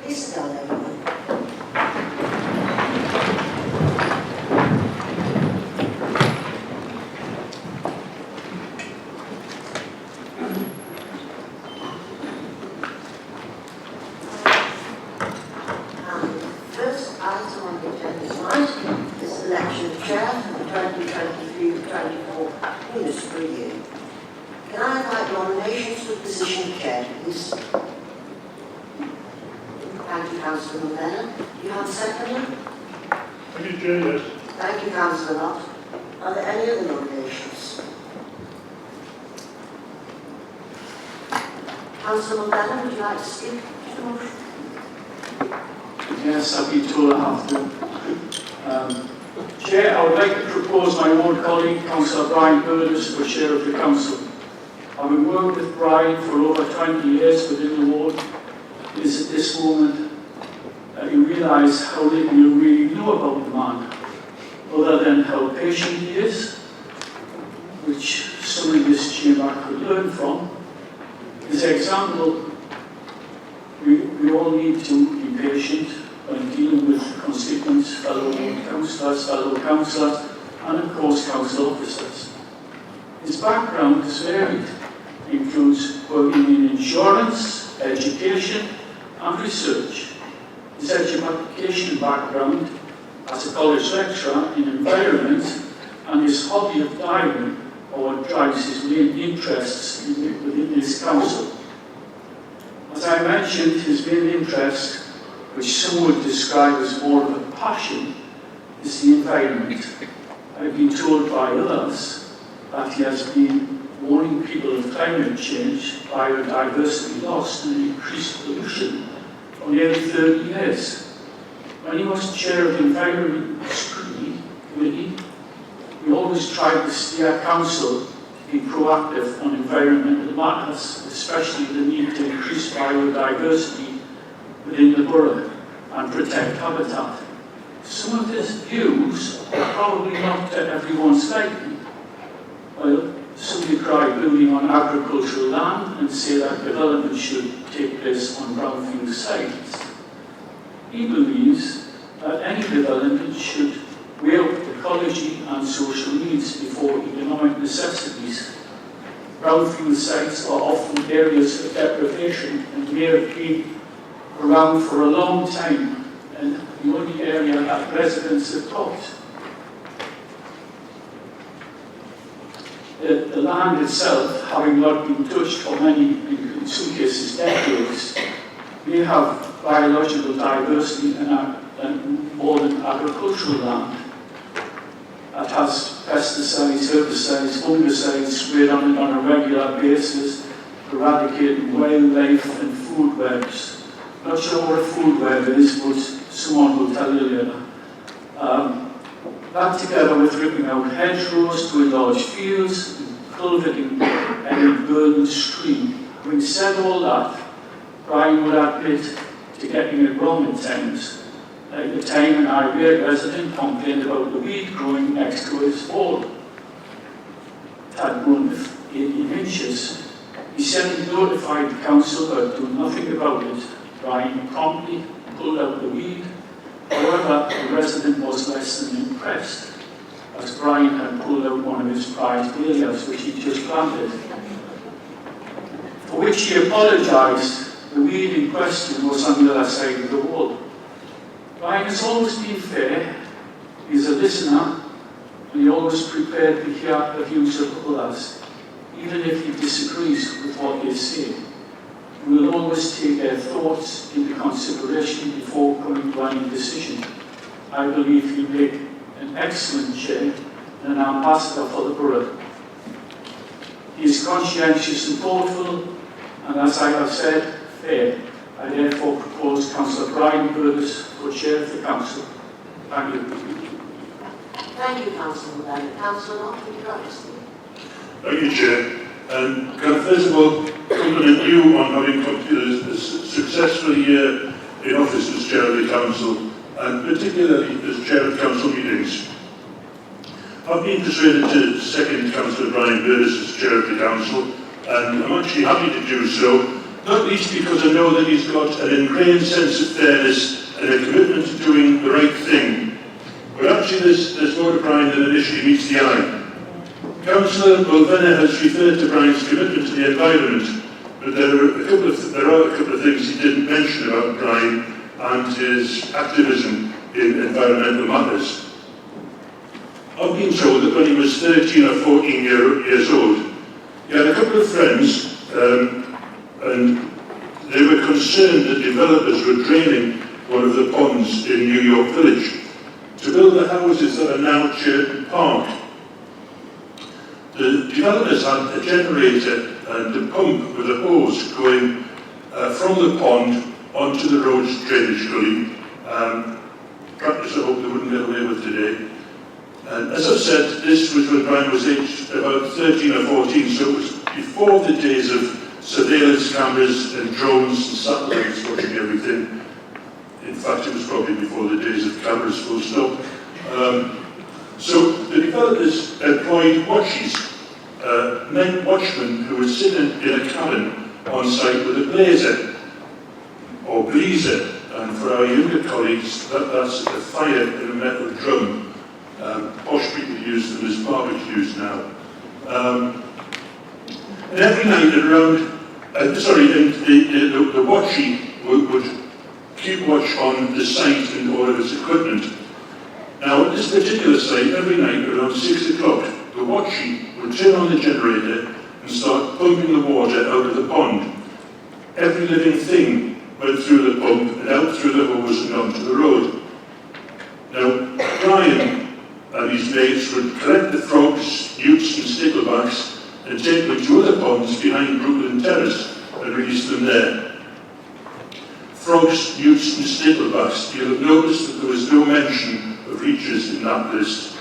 Please sit down, everyone. First item on the agenda tonight is the election of chair for the 2023-24 municipal year. Can I invite nominations for the position of chair, please? Thank you, Councillor Lennon. Do you have a seconder? Thank you, Chair, yes. Thank you, Councillor Lott. Are there any other nominations? Councillor Lennon, would you like to speak to the motion? Yes, I'll be told I have to. Chair, I would like to propose my own colleague, Councillor Brian Burgess, for Chair of the Council. Having worked with Brian for over 20 years within the ward, it is at this moment that you realise how little you really know about the man, other than how patient he is, which some in this chamber could learn from. As an example, we all need to be patient when dealing with constituents, fellow councillors, and of course council officers. His background is varied. It includes working in insurance, education, and research. His education background as a college lecturer in environment and his hobby of diving are what drives his main interests within this council. As I mentioned, his main interest, which some would describe as more of a passion, is the environment. I've been told by others that he has been warning people of climate change, biodiversity loss, and increased pollution for nearly 30 years. When he was chair of the Environment Scrutiny Committee, we always tried to steer council to be proactive on environmental matters, especially the need to increase biodiversity within the borough and protect habitat. Some of his views are probably not to everyone's liking. Well, some decry building on agricultural land and say that development should take place on brownfield sites. He believes that any development should weigh up ecology and social needs before economic necessities. Brownfield sites are often areas of deprivation and may have been around for a long time, and the only area that residents have taught. The land itself, having not been touched for many, in some cases decades, may have biological diversity and more than agricultural land that has pesticides, herbicides, fungicides sprayed on it on a regular basis, eradicating wildlife and food webs. Not sure what a food web is, but someone will tell you later. That together with ripping out hedgerows to enlarge fields, and culverting any burdened stream. Having said all that, Brian would admit to getting it wrong at times. Like the time an Iberia resident complained about the weed growing next to his wall. It had grown 18 inches. He said he notified the council but do nothing about it. Brian promptly pulled out the weed. However, the resident was less than impressed, as Brian had pulled out one of his prized dahlias which he just planted. For which he apologised. The weed in question was on the other side of the wall. Brian has always been fair. He's a listener, and he always prepared to hear the views of others, even if he disagrees with what they say. We will always take their thoughts into consideration before coming to any decision. I believe he'll make an excellent chair and an ambassador for the borough. He is conscientious and thoughtful, and as I have said, fair. I therefore propose Councillor Brian Burgess for chair of the council. Thank you. Thank you, Councillor Lennon. Councillor Lott, would you like to speak? Thank you, Chair. And can I first of all compliment you on having completed a successful year in office as Chair of the Council, and particularly as Chair of Council meetings. I've been persuaded to second Councillor Brian Burris as Chair of the Council, and I'm actually happy to do so, not least because I know that he's got an ingrained sense of fairness and a commitment to doing the right thing. But actually there's more to Brian than initially meets the eye. Councillor Mulvenna has referred to Brian's commitment to the environment, but there are a couple of things he didn't mention about Brian and his activism in environmental matters. I've been told that when he was 13 or 14 years old, he had a couple of friends and they were concerned that developers were draining one of the ponds in New York Village to build the houses that are now Churton Park. The developers had a generator and a pump with a hose going from the pond onto the road's drainage gully. Practice I hope they wouldn't get away with today. And as I've said, this was when Brian was aged about 13 or 14, so it was before the days of surveillance cameras and drones and satellites watching everything. In fact, it was probably before the days of cameras, full stop. So the developers employed watchies, men watchmen who would sit in a cabin on site with a blazer or breezer, and for our younger colleagues, that's a fire in a metal drum. Posh people use them as barbecues now. And every night around, the watchie would keep watch on the site and all of its equipment. Now, at this particular site, every night around 6 o'clock, the watchie would turn on the generator and start pumping the water out of the pond. Every living thing went through the pump and out through the hose and onto the road. Now, Brian and his mates would collect the frogs, newts and sticklebacks and take them to other ponds behind Brooklyn Terrace and release them there. Frogs, newts and sticklebacks, you'll have noticed that there was no mention of leeches in that list.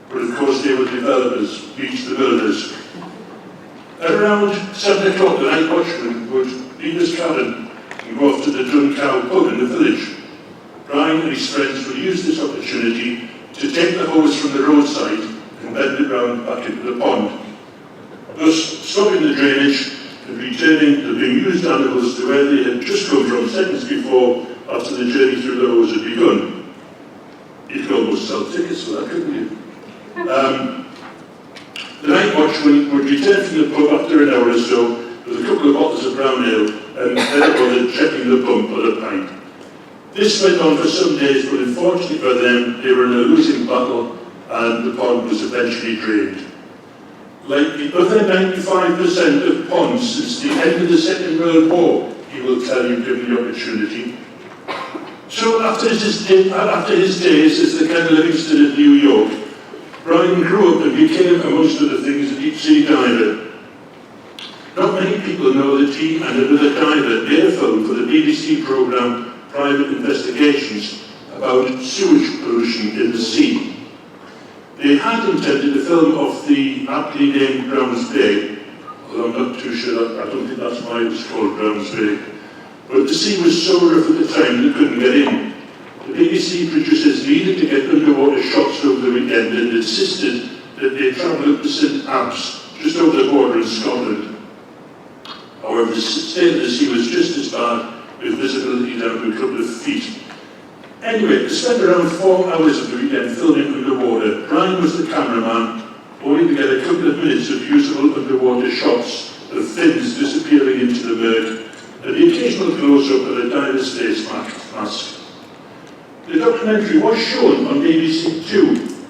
But of course they were developers, Beach the builders. At around 7 o'clock the night watchman would leave his cabin and go off to the Dun Cow pub in the village. Brian and his friends would use this opportunity to take the hose from the roadside and bend it round back into the pond, thus stopping the drainage and returning the bemused animals to where they had just come from seconds before after the journey through the hose had begun. You could almost sell tickets for that, couldn't you? The night watchman would return from the pub after an hour or so with a couple of bottles of brown ale and then bothered checking the pump or the pipe. This went on for some days, but unfortunately for them, they were in a losing battle and the pond was eventually drained. Like the other 95% of ponds since the end of the Second World War, he will tell you given the opportunity. So after his days as the Ken Livingston of New York, Brian grew up and became, amongst other things, a deep-sea diver. Not many people know that he and another diver made a film for the BBC programme Private Investigations about sewage pollution in the sea. They had intended a film of the aptly named Browns Bay, although I'm not too sure, I don't think that's why it was called Browns Bay. But the sea was so rough at the time they couldn't get in. The BBC producers needed to get underwater shots over the weekend and insisted that they travel up to St Abs, just over the border in Scotland. However, the state of the sea was just as bad, with visibility down to a couple of feet. Anyway, they spent around 4 hours of the weekend filming underwater. Brian was the cameraman, only to get a couple of minutes of usable underwater shots of fins disappearing into the murk and the occasional close-up of a diver's face mask. The documentary was shown on BBC Two,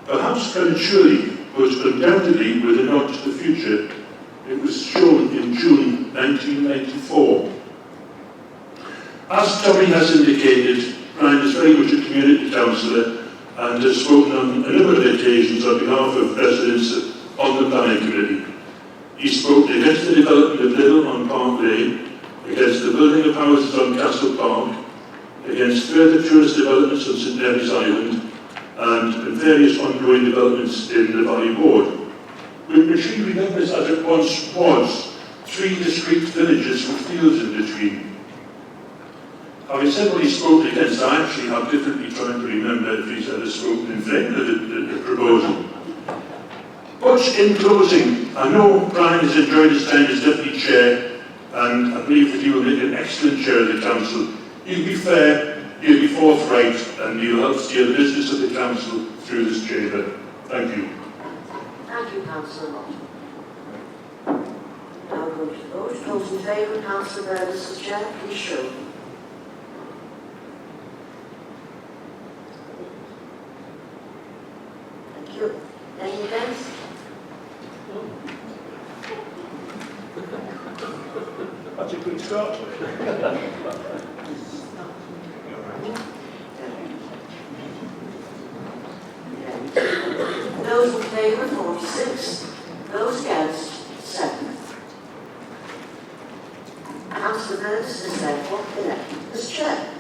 perhaps prematurely, but undoubtedly with a nod to the future. It was shown in June 1994. As Tommy has indicated, Brian is very much a community councillor and has spoken on a number of occasions on behalf of residents on the planning committee. He spoke against the development of Little on Park Lane, against the building of houses on Castle Park, against further tourist developments on St Mary's Island, and various ongoing developments in the Valley Ward. will achieve numbers as it once was, 3 discrete villages with fields in between. Having said what he spoke against, I actually have difficulty trying to remember if he's ever spoken in favour of the proposal. But in closing, I know Brian has enjoyed his time as Deputy Chair, and I believe that he will make an excellent Chair of the Council. He'll be fair, he'll be forthright, and he'll help steer the business of the Council through this chamber. Thank you. Thank you, Councillor Mott. Now go to the vote. Those in favour, Councillor Burgess as Chair, please show. Thank you. Any against? That's a good start. Those in favour, 46. Those against, 7. Councillor Burgess is therefore elected as Chair.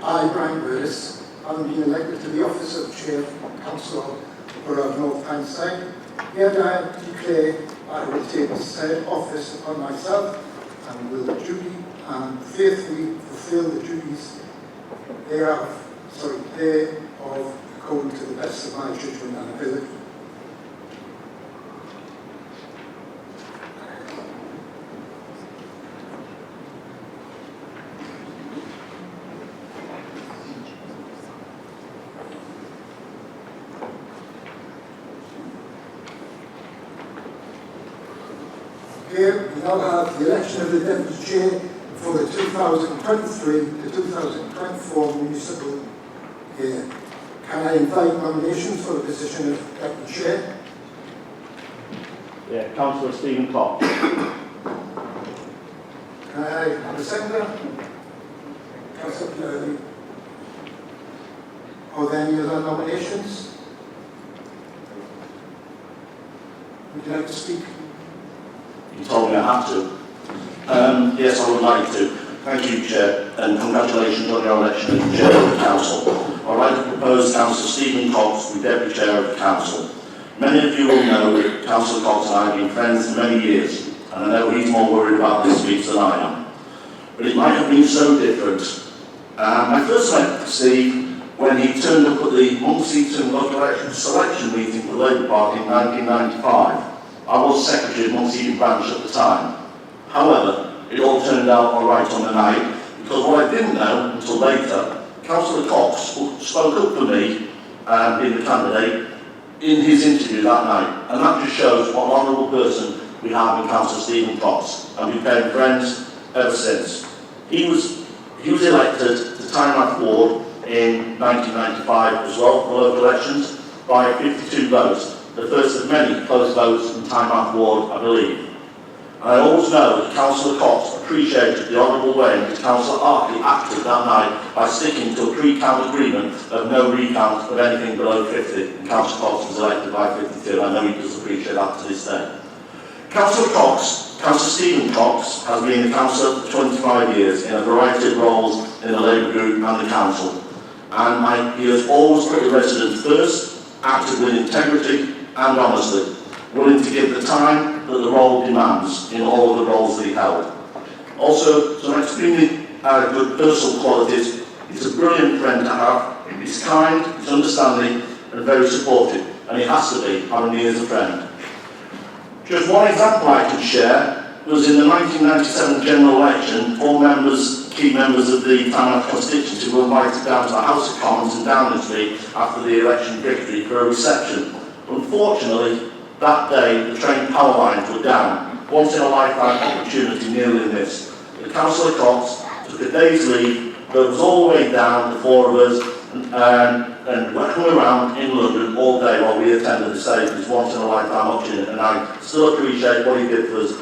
I, Brian Burgess, having been elected to the office of Chair of Council of North Tyneside, hereby declare I will take said office upon myself and will duly and faithfully fulfil the duties thereof according to the best of my judgment and ability. Here we now have the election of the Deputy Chair for the 2023 to 2024 municipal year. Can I invite nominations for the position of Deputy Chair? Yeah, Councillor Stephen Cox. Can I have a seconder? Councillor Purley. Are there any other nominations? Would you like to speak? You told me I had to. Yes, I would like to. Thank you, Chair, and congratulations on your election as Chair of the Council. I'd like to propose Councillor Stephen Cox to be Deputy Chair of the Council. Many of you will know that Councillor Cox and I have been friends for many years, and I know he's more worried about this speech than I am. But it might have been so different. I first met Steve when he turned up at the Muncie local election selection meeting for the Labour Party in 1995. I was Secretary of Muncie branch at the time. However, it all turned out all right on the night, because what I didn't know until later, Councillor Cox spoke up for me, being the candidate, in his interview that night. And that just shows what an honourable person we have in Councillor Stephen Cox, and we've been friends ever since. He was elected to Tyneside Ward in 1995 as well for the local elections by 52 votes. The first of many close votes in Tyneside Ward, I believe. And I always know that Councillor Cox appreciated the honourable way in which Councillor Arkley acted that night by sticking to a pre-count agreement of no recount of anything below 50. And Councillor Cox was elected by 52. I know he does appreciate that to this day. Councillor Stephen Cox, has been a councillor for 25 years in a variety of roles in the Labour group and the council. And he has always put the residents first, acted with integrity and honesty, willing to give the time that the role demands in all of the roles that he held. Also, some extremely good personal qualities. He's a brilliant friend to have. He's kind, he's understanding, and very supportive. And he has to be, having me as a friend. Just one example I can share was in the 1997 general election, key members of the Tyneside constituency were invited down to the House of Commons in Downing Street after the election victory for a reception. Unfortunately, that day the train power lines were down. Once in a lifetime opportunity nearly missed. The Councillor Cox took a day's leave, but was all the way down, the four of us, and we're coming around in London all day while we attended this day because once in a lifetime opportunity, and I still appreciate what he did for us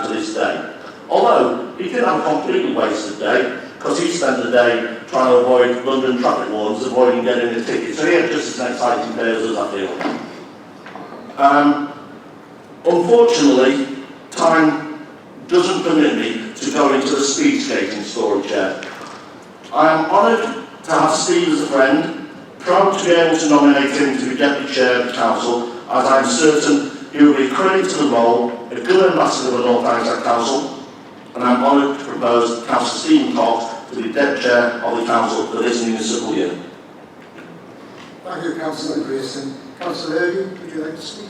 to this day. Although he didn't have a completely wasted day, because he spent the day trying to avoid London traffic warnings, avoiding getting a ticket. So he had just as an exciting day as us, I feel. Unfortunately, time doesn't permit me to go into the speech-gating story, Chair. I am honoured to have Steve as a friend, proud to be able to nominate him to be Deputy Chair of the Council, as I am certain he will be credited to the role, a good ambassador of the North Tyneside Council, and I am honoured to propose Councillor Stephen Cox to be Deputy Chair of the Council for this municipal year. Thank you, Councillor Grayson. Councillor Early, would you like to speak?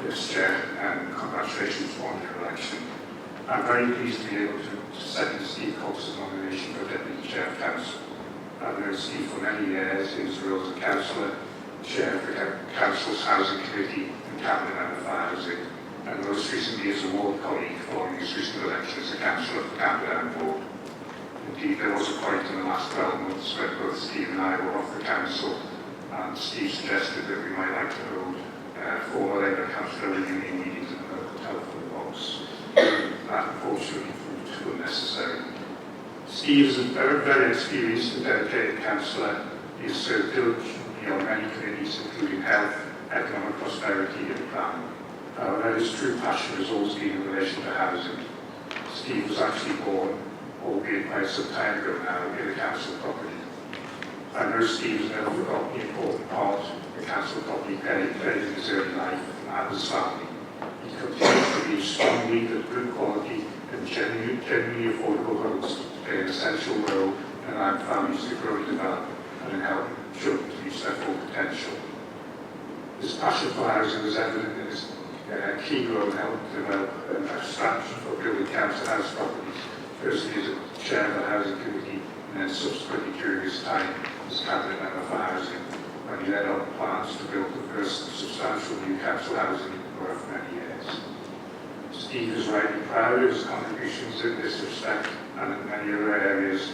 Yes, Chair, and congratulations on your election. I'm very pleased to be able to second Steve Cox's nomination for Deputy Chair of Council. I've known Steve for many years in his role as a councillor, Chair of the Council's Housing Committee and Cabinet Member for Housing, and most recently as a ward colleague following his recent election as a councillor for Cabinet Ward. Indeed, there was a point in the last 12 months when both Steve and I were off the council, and Steve suggested that we might like to hold former Labour councillor reunion meetings in the local telephone box. That unfortunately proved too unnecessary. Steve is a very experienced and dedicated councillor. He has served diligently on many committees, including health, economic prosperity and planning. However, his true passion has always been in relation to housing. Steve was actually born, albeit quite some time ago now, in a council property. I know Steve has never forgotten the important part the council property played in his early life and his family. He continues to believe strongly that good quality and genuinely affordable homes play an essential role in allowing families to grow and develop and in helping children to reach their full potential. His passion for housing is evident in his key role in helping develop a strategy for building council house properties, firstly as a chair of the Housing Committee and then subsequently during his time as Cabinet Member for Housing, when he led on plans to build the first substantial new council housing in the borough for many years. Steve is rightly proud of his contributions in this respect and in many other areas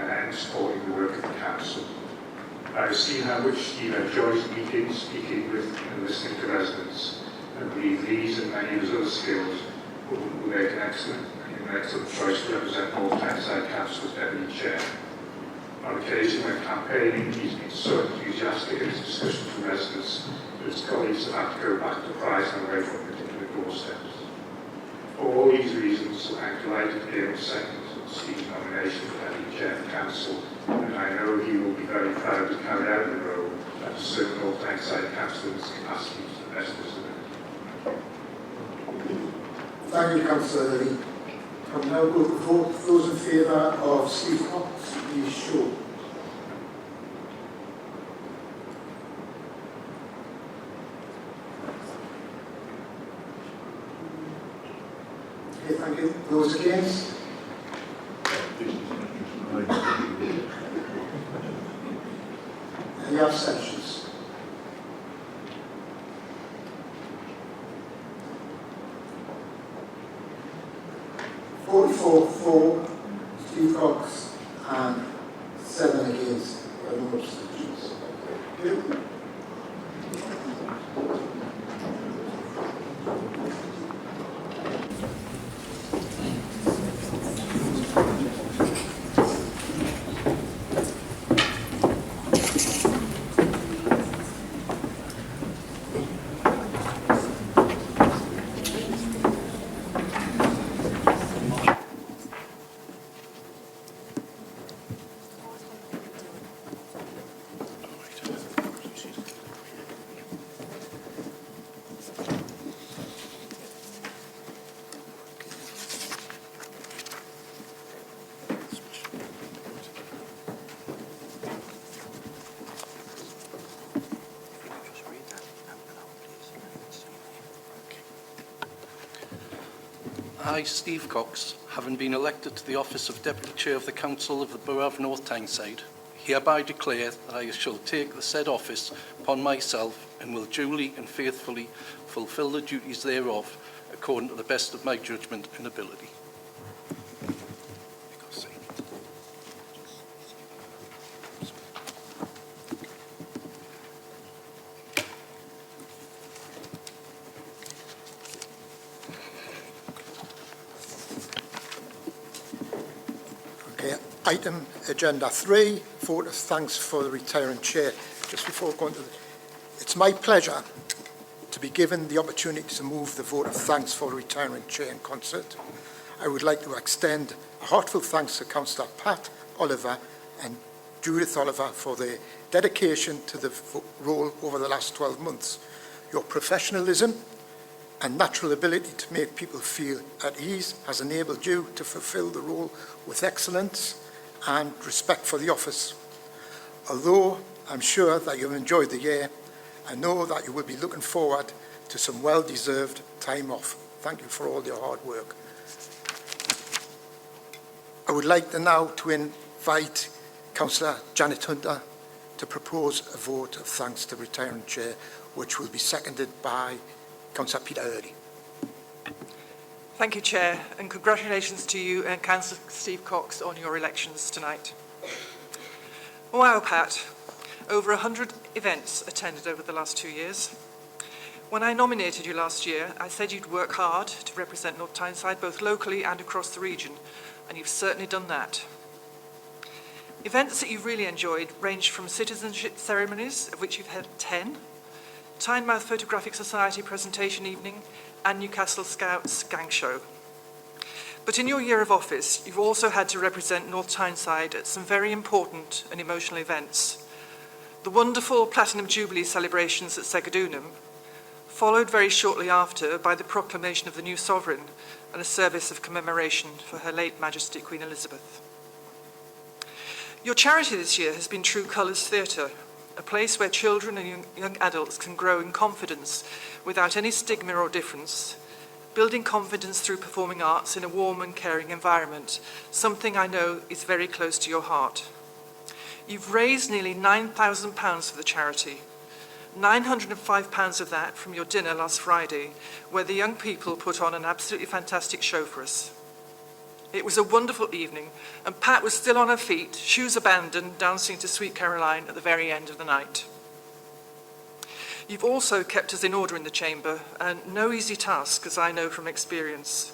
in supporting the work of the council. I have seen how much Steve enjoys meeting, speaking with and listening to residents, and believe these and many of his other skills will make an excellent choice to represent North Tyneside Council as Deputy Chair. On occasion when campaigning, he's been so enthusiastic in his discussions with residents that his colleagues have had to go back to prize and away from particular doorsteps. For all these reasons, I'm delighted to be able to second Steve's nomination for Deputy Chair of Council, and I know he will be very proud to carry out the role and to serve North Tyneside Council in its capacity to the best of his ability. Thank you, Councillor Early. From now, we'll vote those in favour of Steve Cox, please show. Okay, thank you. Those against? Any abstentions? For Steve Cox and 7 against. No abstentions. Okay. I, Steve Cox, having been elected to the office of Deputy Chair of the Council of the Borough of North Tyneside, hereby declare that I shall take the said office upon myself and will duly and faithfully fulfil the duties thereof according to the best of my judgment and ability. Item Agenda 3, vote of thanks for the retiring chair. Just before going to it's my pleasure to be given the opportunity to move the vote of thanks for the retiring chair in concert. I would like to extend a heartfelt thanks to Councillor Pat Oliver and Judith Oliver for their dedication to the role over the last 12 months. Your professionalism and natural ability to make people feel at ease has enabled you to fulfil the role with excellence and respect for the office. Although I'm sure that you've enjoyed the year, I know that you will be looking forward to some well-deserved time off. Thank you for all your hard work. I would like now to invite Councillor Janet Hunter to propose a vote of thanks to the retiring chair, which will be seconded by Councillor Peter Early. Thank you, Chair, and congratulations to you and Councillor Steve Cox on your elections tonight. Wow, Pat. Over 100 events attended over the last 2 years. When I nominated you last year, I said you'd work hard to represent North Tyneside both locally and across the region, and you've certainly done that. Events that you've really enjoyed range from citizenship ceremonies, of which you've had 10, Tynemouth Photographic Society presentation evening, and Newcastle Scouts gang show. But in your year of office, you've also had to represent North Tyneside at some very important and emotional events. The wonderful Platinum Jubilee celebrations at Segadunum, followed very shortly after by the proclamation of the new sovereign and a service of commemoration for Her late Majesty Queen Elizabeth. Your charity this year has been True Colours Theatre, a place where children and young adults can grow in confidence without any stigma or difference, building confidence through performing arts in a warm and caring environment, something I know is very close to your heart. You've raised nearly £9,000 for the charity, £905 of that from your dinner last Friday, where the young people put on an absolutely fantastic show for us. It was a wonderful evening, and Pat was still on her feet, shoes abandoned, dancing to Sweet Caroline at the very end of the night. You've also kept us in order in the chamber, and no easy task, as I know from experience.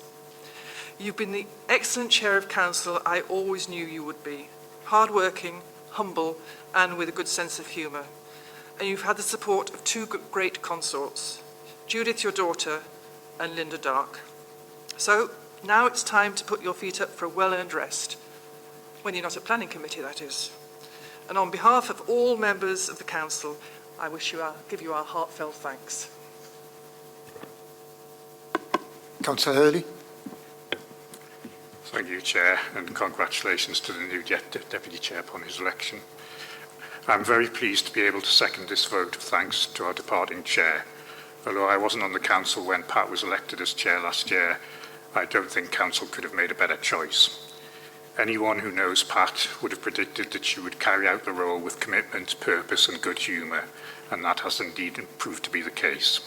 You've been the excellent chair of council I always knew you would be, hard-working, humble, and with a good sense of humour. And you've had the support of two great consorts, Judith, your daughter, and Linda Dark. So now it's time to put your feet up for a well-earned rest, when you're not at planning committee, that is. And on behalf of all members of the council, I give you our heartfelt thanks. Councillor Hurley. Thank you, Chair, and congratulations to the new Deputy Chair upon his election. I'm very pleased to be able to second this vote of thanks to our departing Chair. Although I wasn't on the Council when Pat was elected as Chair last year, I don't think Council could have made a better choice. Anyone who knows Pat would have predicted that she would carry out the role with commitment, purpose and good humour, and that has indeed proved to be the case.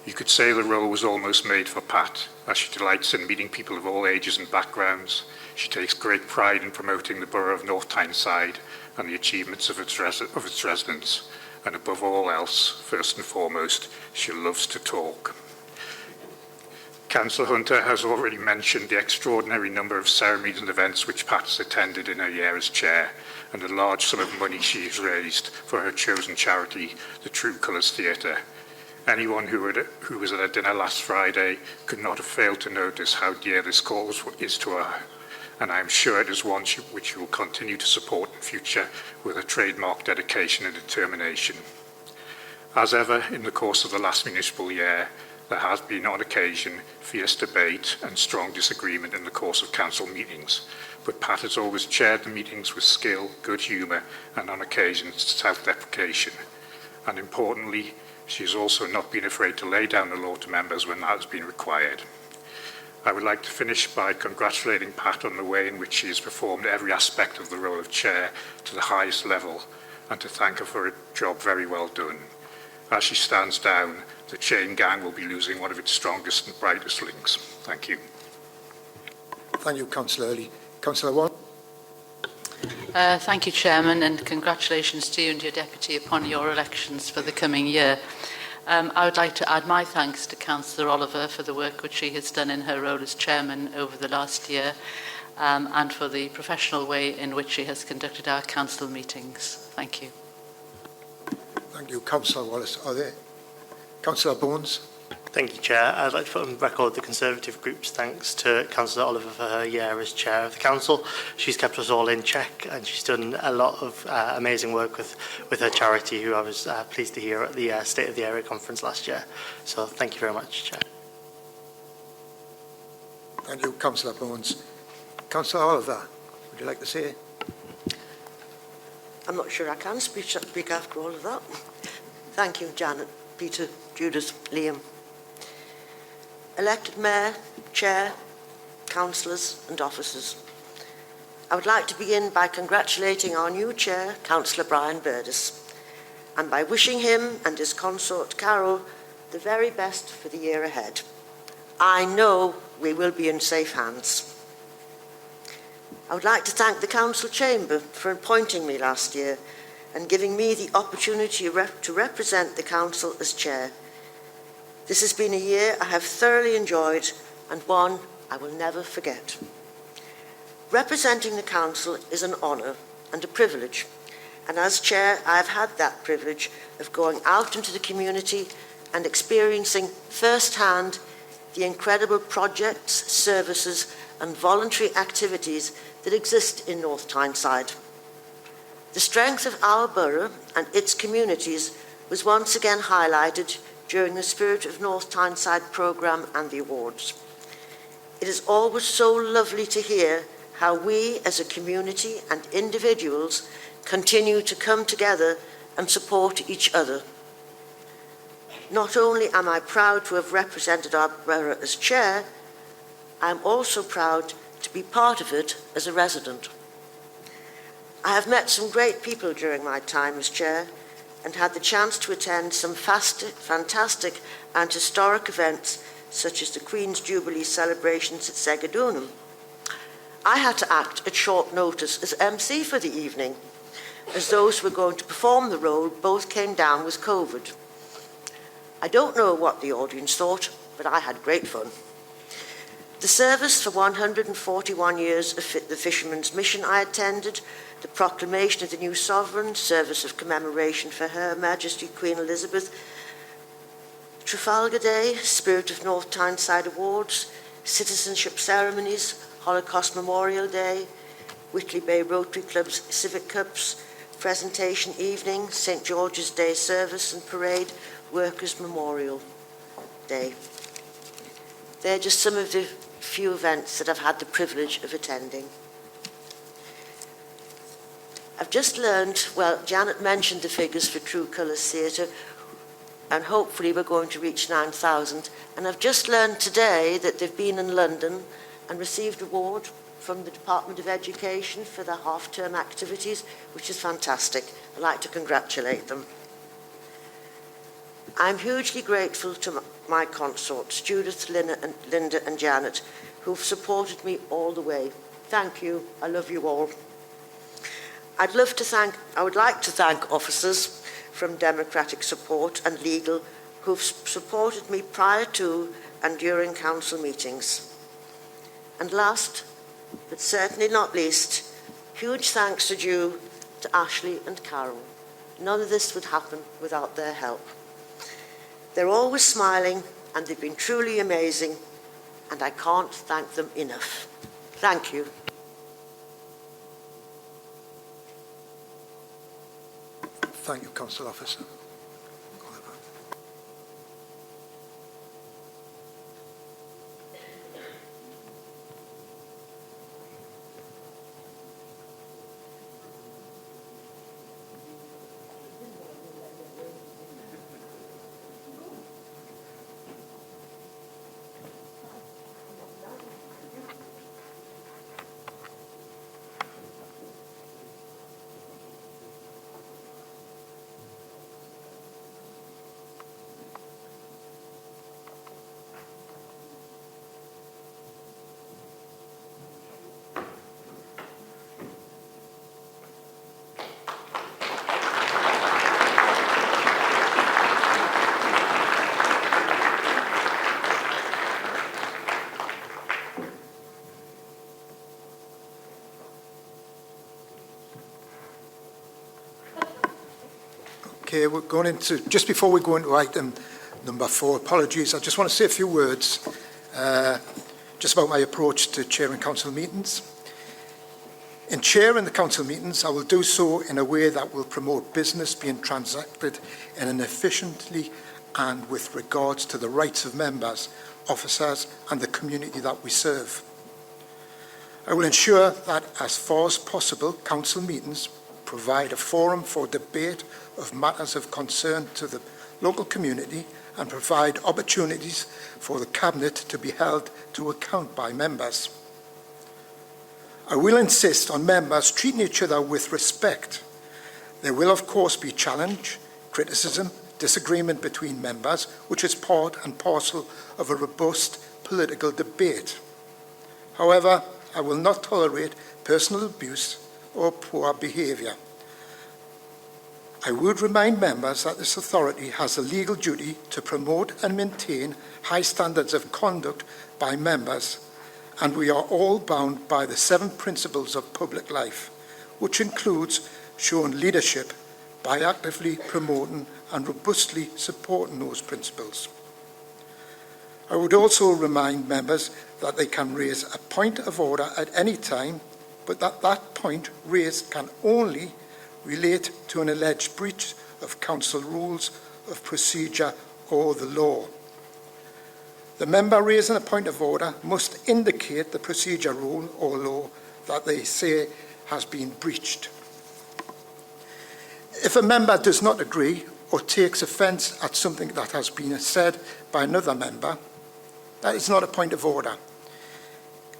You could say the role was almost made for Pat, as she delights in meeting people of all ages and backgrounds. She takes great pride in promoting the borough of North Tyneside and the achievements of its residents. And above all else, first and foremost, she loves to talk. Councillor Hunter has already mentioned the extraordinary number of ceremonies and events which Pat has attended in her year as chair, and the large sum of money she has raised for her chosen charity, the True Colours Theatre. Anyone who was at her dinner last Friday could not have failed to notice how dear this cause is to her, and I am sure it is one which she will continue to support in future with a trademark dedication and determination. As ever, in the course of the last municipal year, there has been on occasion fierce debate and strong disagreement in the course of council meetings, but Pat has always chaired the meetings with skill, good humour and on occasion self-deprecation. And importantly, she has also not been afraid to lay down the law to members when that has been required. I would like to finish by congratulating Pat on the way in which she has performed every aspect of the role of chair to the highest level, and to thank her for a job very well done. As she stands down, the chain gang will be losing one of its strongest and brightest links. Thank you. Thank you, Councillor Early. Councillor Wall. Thank you, Chairman, and congratulations to you and your Deputy upon your elections for the coming year. I would like to add my thanks to Councillor Oliver for the work which she has done in her role as Chairman over the last year, and for the professional way in which she has conducted our council meetings. Thank you. Thank you, Councillor Wallace. Are there? Councillor Bones. Thank you, Chair. I'd like to put on record the Conservative Group's thanks to Councillor Oliver for her year as Chair of the Council. She's kept us all in check and she's done a lot of amazing work with her charity, who I was pleased to hear at the State of the Area Conference last year. So thank you very much, Chair. Thank you, Councillor Bones. Councillor Oliver, would you like to say? I'm not sure I can speak after all of that. Thank you, Janet, Peter, Judith, Liam. Elected Mayor, Chair, Councillors and Officers. I would like to begin by congratulating our new Chair, Councillor Brian Burdis, and by wishing him and his consort, Carol, the very best for the year ahead. I know we will be in safe hands. I would like to thank the Council Chamber for appointing me last year and giving me the opportunity to represent the Council as Chair. This has been a year I have thoroughly enjoyed and one I will never forget. Representing the Council is an honour and a privilege, and as Chair I have had that privilege of going out into the community and experiencing firsthand the incredible projects, services and voluntary activities that exist in North Tyneside. The strength of our borough and its communities was once again highlighted during the Spirit of North Tyneside programme and the awards. It is always so lovely to hear how we as a community and individuals continue to come together and support each other. Not only am I proud to have represented our borough as Chair, I am also proud to be part of it as a resident. I have met some great people during my time as Chair and had the chance to attend some fantastic and historic events such as the Queen's Jubilee celebrations at Segadunum. I had to act at short notice as MC for the evening, as those who were going to perform the role both came down with COVID. I don't know what the audience thought, but I had great fun. The service for 141 years of the Fisherman's Mission I attended, the proclamation of the new sovereign, service of commemoration for Her Majesty Queen Elizabeth, Trafalgar Day, Spirit of North Tyneside Awards, citizenship ceremonies, Holocaust Memorial Day, Whitley Bay Rotary Club's Civic Cups, presentation evening, St. George's Day service and parade, Workers' Memorial Day. They're just some of the few events that I've had the privilege of attending. I've just learned, well, Janet mentioned the figures for True Colours Theatre, and hopefully we're going to reach 9,000. And I've just learned today that they've been in London and received an award from the Department of Education for their half-term activities, which is fantastic. I'd like to congratulate them. I'm hugely grateful to my consorts, Judith, Linda and Janet, who've supported me all the way. Thank you. I love you all. I would like to thank officers from Democratic Support and Legal who've supported me prior to and during council meetings. And last, but certainly not least, huge thanks are due to Ashley and Carol. None of this would happen without their help. They're always smiling and they've been truly amazing, and I can't thank them enough. Thank you. Thank you, Council Officer. Okay, we're going into, just before we go into item number 4, apologies, I just want to say a few words just about my approach to chairing council meetings. In chairing the council meetings, I will do so in a way that will promote business being transacted in an efficiently and with regards to the rights of members, officers and the community that we serve. I will ensure that as far as possible, council meetings provide a forum for debate of matters of concern to the local community and provide opportunities for the Cabinet to be held to account by members. I will insist on members treating each other with respect. There will, of course, be challenge, criticism, disagreement between members, which is part and parcel of a robust political debate. However, I will not tolerate personal abuse or poor behaviour. I would remind members that this authority has a legal duty to promote and maintain high standards of conduct by members, and we are all bound by the 7 principles of public life, which includes showing leadership by actively promoting and robustly supporting those principles. I would also remind members that they can raise a point of order at any time, but that point raised can only relate to an alleged breach of council rules of procedure or the law. The member raising a point of order must indicate the procedure rule or law that they say has been breached. If a member does not agree or takes offence at something that has been said by another member, that is not a point of order.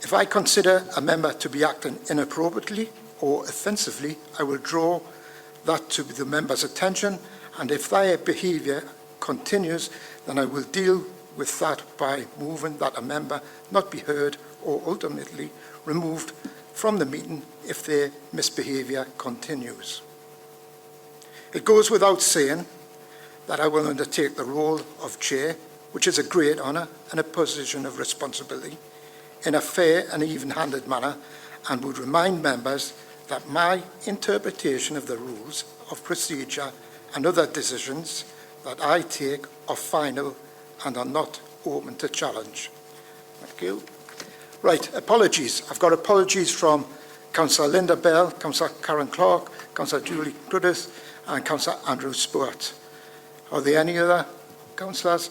If I consider a member to be acting inappropriately or offensively, I will draw that to the member's attention, and if their behaviour continues, then I will deal with that by moving that a member not be heard or ultimately removed from the meeting if their misbehaviour continues. It goes without saying that I will undertake the role of chair, which is a great honour and a position of responsibility, in a fair and even-handed manner, and would remind members that my interpretation of the rules of procedure and other decisions that I take are final and are not open to challenge. Thank you. Right, apologies. I've got apologies from Councillor Linda Bell, Councillor Karen Clark, Councillor Julie Griffiths and Councillor Andrew Sport. Are there any other councillors?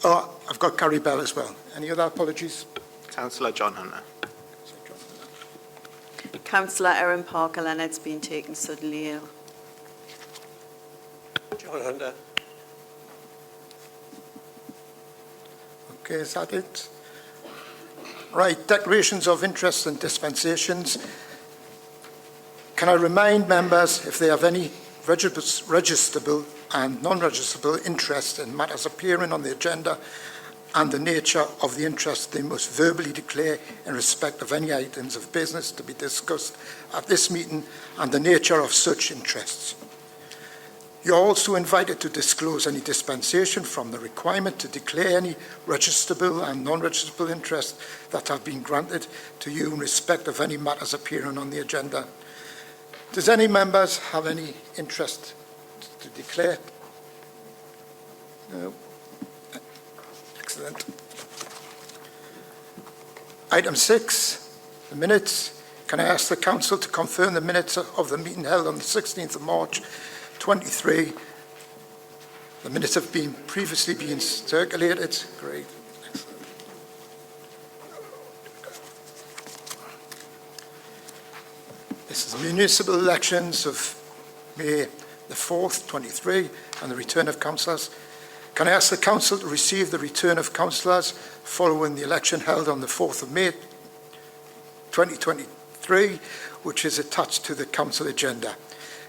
Oh, I've got Carrie Bell as well. Any other apologies? Councillor John Hunter. Councillor Erin Parker Leonard's been taken suddenly ill. John Hunter. Okay, is that it? Right, declarations of interest and dispensations. Can I remind members if they have any registrable and non-registrable interest in matters appearing on the agenda and the nature of the interest they must verbally declare in respect of any items of business to be discussed at this meeting and the nature of such interests. You are also invited to disclose any dispensation from the requirement to declare any registrable and non-registrable interests that have been granted to you in respect of any matters appearing on the agenda. Does any members have any interest to declare? No. Excellent. Item 6, the minutes. Can I ask the Council to confirm the minutes of the meeting held on the 16th of March 23? The minutes have been previously been circulated. Great. Excellent. This is municipal elections of May the 4th, 23, and the return of councillors. Can I ask the Council to receive the return of councillors following the election held on the 4th of May 2023, which is attached to the Council agenda?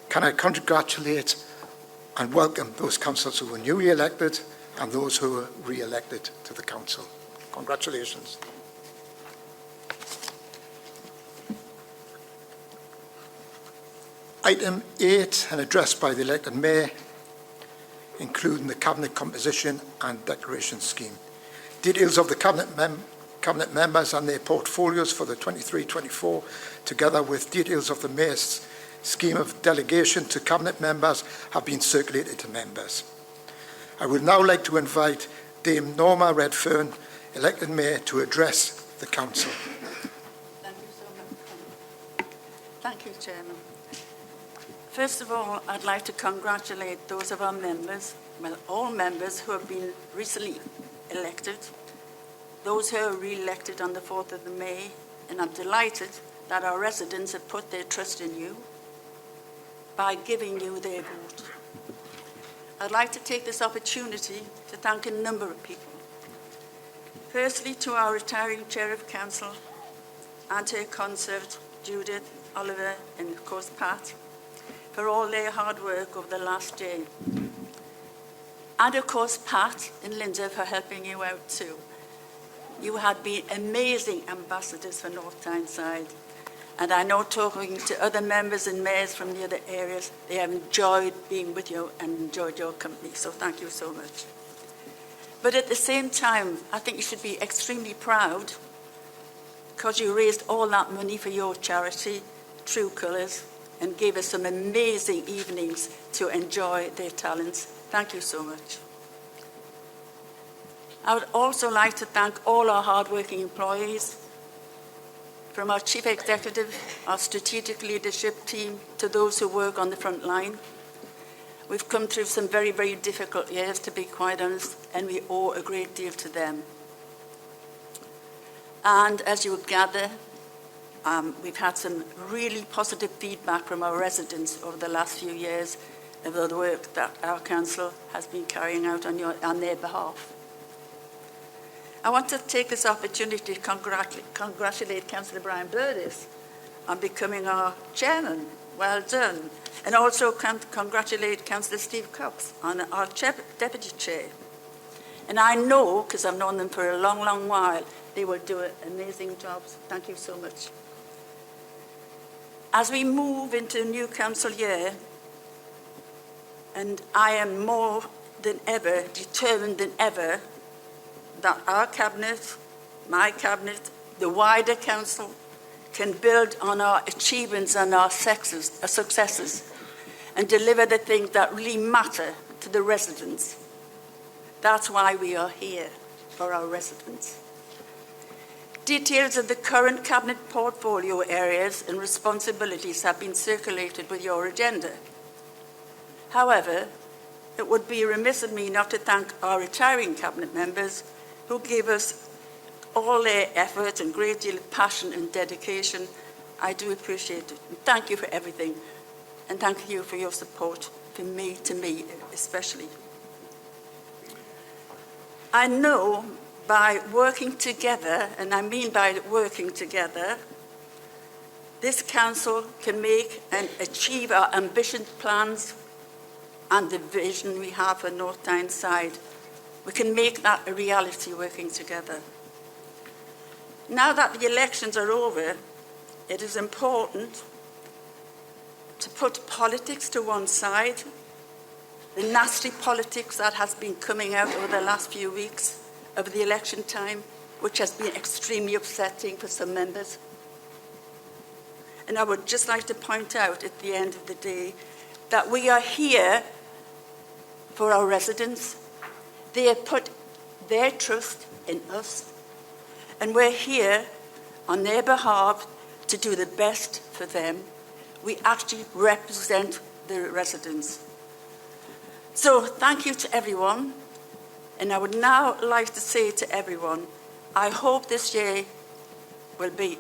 Can I congratulate and welcome those councillors who were newly elected and those who were re-elected to the Council? Congratulations. Item 8, an address by the elected Mayor, including the Cabinet composition and declaration scheme. Details of the Cabinet members and their portfolios for the 23-24, together with details of the Mayor's scheme of delegation to Cabinet members have been circulated to members. I would now like to invite Dame Norma Redfern, elected Mayor, to address the Council. Thank you so much. Thank you, Chairman. First of all, I'd like to congratulate those of our members, well, all members who have been recently elected, those who are re-elected on the 4th of May, and I'm delighted that our residents have put their trust in you by giving you their vote. I'd like to take this opportunity to thank a number of people. Firstly, to our retiring Chair of Council, and to her consort, Judith, Oliver, and of course Pat, for all their hard work over the last year. And of course Pat and Linda for helping you out too. You have been amazing ambassadors for North Tyneside. And I know, talking to other members and mayors from the other areas, they have enjoyed being with you and enjoyed your company. So thank you so much. But at the same time, I think you should be extremely proud because you raised all that money for your charity, True Colours, and gave us some amazing evenings to enjoy their talents. Thank you so much. I would also like to thank all our hard-working employees, from our Chief Executive, our strategic leadership team, to those who work on the front line. We've come through some very, very difficult years, to be quite honest, and we owe a great deal to them. And as you would gather, we've had some really positive feedback from our residents over the last few years of the work that our council has been carrying out on their behalf. I want to take this opportunity to congratulate Councillor Brian Burdiss on becoming our chairman. Well done. And also congratulate Councillor Steve Cox on our deputy chair. And I know, because I've known them for a long, long while, they will do amazing jobs. Thank you so much. As we move into a new council year, and I am more than ever, determined than ever, that our cabinet, my cabinet, the wider council, can build on our achievements and our successes and deliver the things that really matter to the residents. That's why we are here, for our residents. Details of the current cabinet portfolio areas and responsibilities have been circulated with your agenda. However, it would be remiss of me not to thank our retiring cabinet members who gave us all their effort and great deal of passion and dedication. I do appreciate it. And thank you for everything. And thank you for your support from me to me especially. I know by working together, and I mean by working together, this council can make and achieve our ambitious plans and the vision we have for North Tyneside. We can make that a reality working together. Now that the elections are over, it is important to put politics to one side, the nasty politics that has been coming out over the last few weeks of the election time, which has been extremely upsetting for some members. And I would just like to point out at the end of the day that we are here for our residents. They have put their trust in us, and we're here on their behalf to do the best for them. We actually represent the residents. So thank you to everyone, and I would now like to say to everyone, I hope this year will be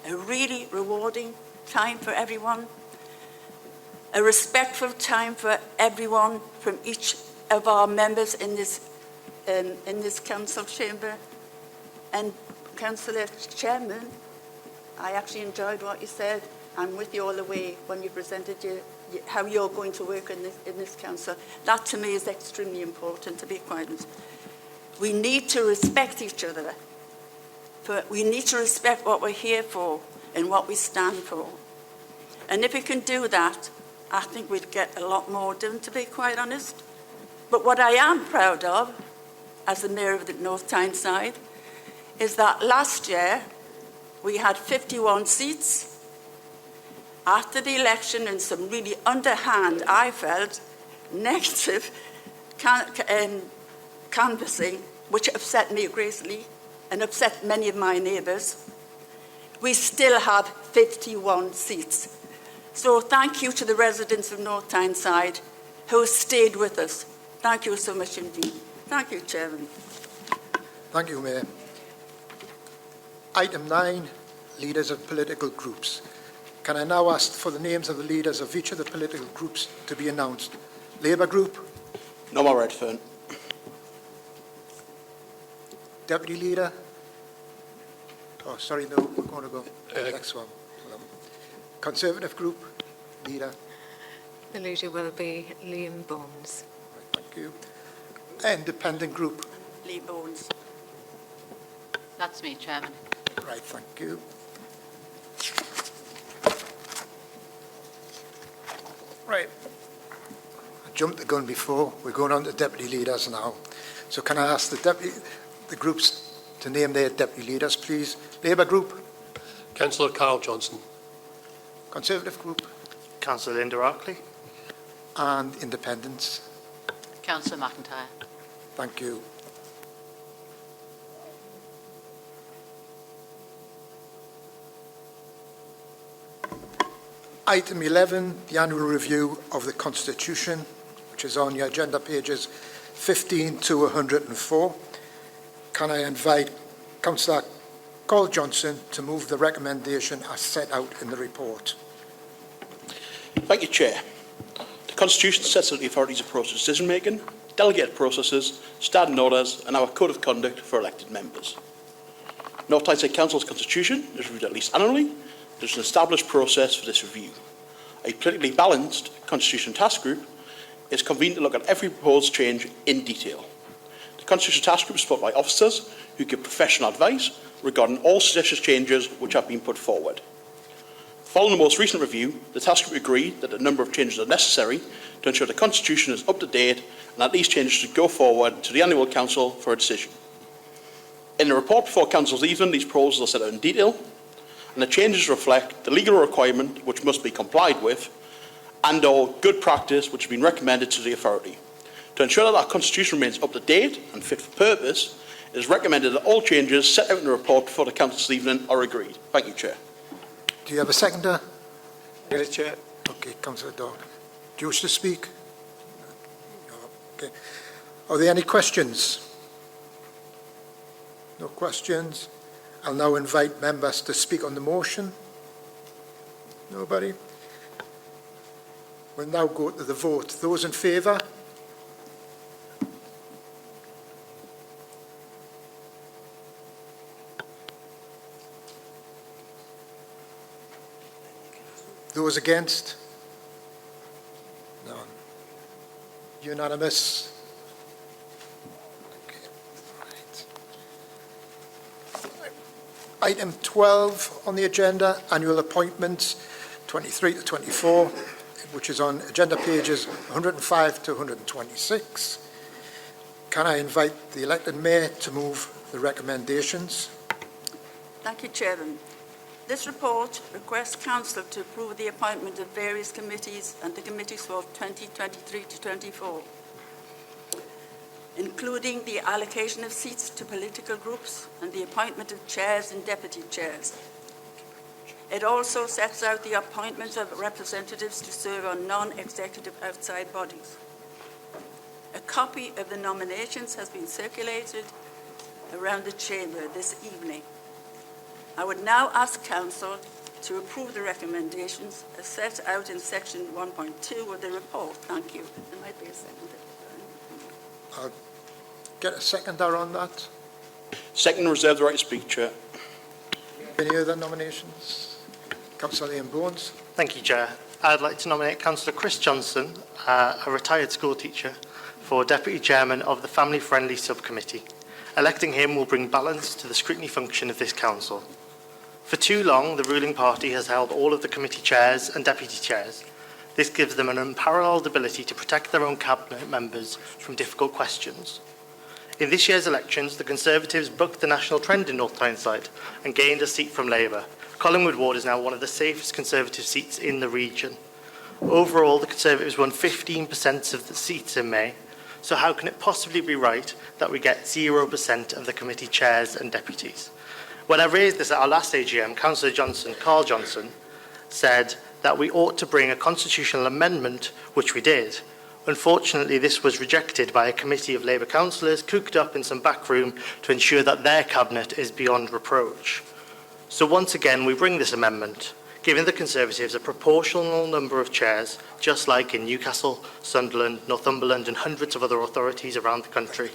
a really rewarding time for everyone, a respectful time for everyone from each of our members in this council chamber. And Councillor Chairman, I actually enjoyed what you said. I'm with you all the way when you presented how you're going to work in this council. That to me is extremely important, to be quite honest. We need to respect each other. We need to respect what we're here for and what we stand for. And if we can do that, I think we'd get a lot more done, to be quite honest. But what I am proud of, as the Mayor of the North Tyneside, is that last year we had 51 seats after the election and some really underhand, I felt, negative canvassing, which upset me greatly and upset many of my neighbours, we still have 51 seats. So thank you to the residents of North Tyneside who stayed with us. Thank you so much indeed. Thank you, Chairman. Thank you, Mayor. Item 9, leaders of political groups. Can I now ask for the names of the leaders of each of the political groups to be announced? Labour Group? Norma Redfern. Deputy Leader? Oh, sorry, no, we're going to go to the next one. Conservative Group? Leader? The leader will be Liam Bones. Right, thank you. Independent Group? Lee Bones. That's me, Chairman. Right, thank you. Right. I jumped the gun before. We're going on to deputy leaders now. So can I ask the groups to name their deputy leaders, please? Labour Group? Councillor Carl Johnson. Conservative Group? Councillor Linda Arkley. And Independents? Councillor McIntyre. Thank you. Item 11, the annual review of the Constitution, which is on your agenda pages 15 to 104. Can I invite Councillor Carl Johnson to move the recommendation as set out in the report? Thank you, Chair. The Constitution sets out the authorities approach to decision-making, delegated processes, standing orders and our code of conduct for elected members. North Tyneside Council's Constitution is reviewed at least annually. There's an established process for this review. A politically balanced Constitution Task Group is convened to look at every proposed change in detail. The Constitution Task Group is supported by officers who give professional advice regarding all suggested changes which have been put forward. Following the most recent review, the Task Group agreed that a number of changes are necessary to ensure the Constitution is up to date and that these changes should go forward to the Annual Council for a decision. In the report before Council this evening, these proposals are set out in detail, and the changes reflect the legal requirement which must be complied with and or good practice which has been recommended to the authority. To ensure that our Constitution remains up to date and fit for purpose, it is recommended that all changes set out in the report before the Council this evening are agreed. Thank you, Chair. Do you have a seconder? Yes, Chair. Okay, Councillor Dodd. Do you wish to speak? No. Okay. Are there any questions? No questions. I'll now invite members to speak on the motion. Nobody? We'll now go to the vote. Those in favour? Those against? None. Unanimous? Item 12 on the agenda, annual appointments 23 to 24, which is on agenda pages 105 to 126. Can I invite the elected mayor to move the recommendations? Thank you, Chairman. This report requests Council to approve the appointment of various committees and the committees for 2023 to 24, including the allocation of seats to political groups and the appointment of chairs and deputy chairs. It also sets out the appointment of representatives to serve on non-executive outside bodies. A copy of the nominations has been circulated around the chamber this evening. I would now ask Council to approve the recommendations as set out in section 1.2 of the report. Thank you. There might be a second. I'll get a seconder on that. Second, reserve the right to speak, Chair. Any other nominations? Councillor Liam Bones. Thank you, Chair. I'd like to nominate Councillor Chris Johnson, a retired school teacher, for Deputy Chairman of the Family Friendly Subcommittee. Electing him will bring balance to the scrutiny function of this Council. For too long, the ruling party has held all of the committee chairs and deputy chairs. This gives them an unparalleled ability to protect their own cabinet members from difficult questions. In this year's elections, the Conservatives bucked the national trend in North Tyneside and gained a seat from Labour, Collingwood Ward is now one of the safest Conservative seats in the region. Overall, the Conservatives won 15% of the seats in May, so how can it possibly be right that we get 0% of the committee chairs and deputies? When I raised this at our last AGM, Councillor Carl Johnson, said that we ought to bring a constitutional amendment, which we did. Unfortunately, this was rejected by a committee of Labour councillors cooked up in some back room to ensure that their cabinet is beyond reproach. So once again, we bring this amendment, giving the Conservatives a proportional number of chairs, just like in Newcastle, Sunderland, Northumberland and hundreds of other authorities around the country.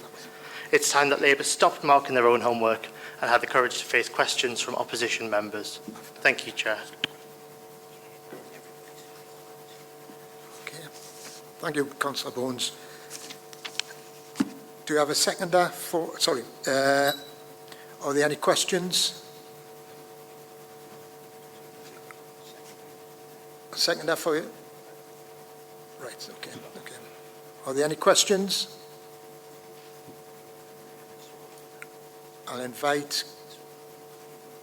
It's time that Labour stopped marking their own homework and had the courage to face questions from opposition members. Thank you, Chair. Okay. Thank you, Councillor Bones. Do you have a seconder for... Sorry. Are there any questions? A seconder for you? Right, okay. Are there any questions? I'll invite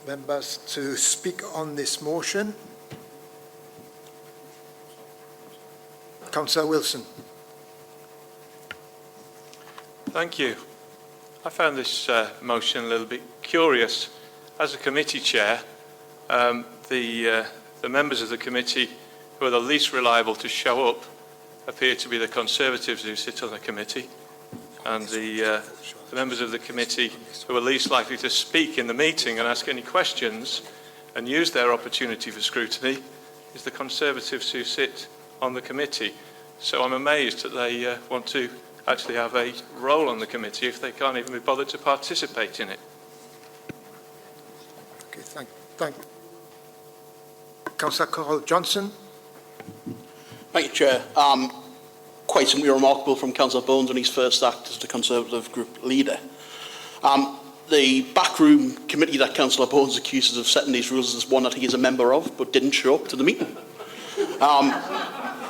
members to speak on this motion. Councillor Wilson. Thank you. I found this motion a little bit curious. As a committee chair, the members of the committee who are the least reliable to show up appear to be the Conservatives who sit on the committee, and the members of the committee who are least likely to speak in the meeting and ask any questions and use their opportunity for scrutiny is the Conservatives who sit on the committee. So I'm amazed that they want to actually have a role on the committee if they can't even be bothered to participate in it. Okay, thank Councillor Carl Johnson. Thank you, Chair. Quite simply remarkable from Councillor Bones on his first act as the Conservative group leader. The backroom committee that Councillor Bones accuses of setting these rules is one that he is a member of but didn't show up to the meeting.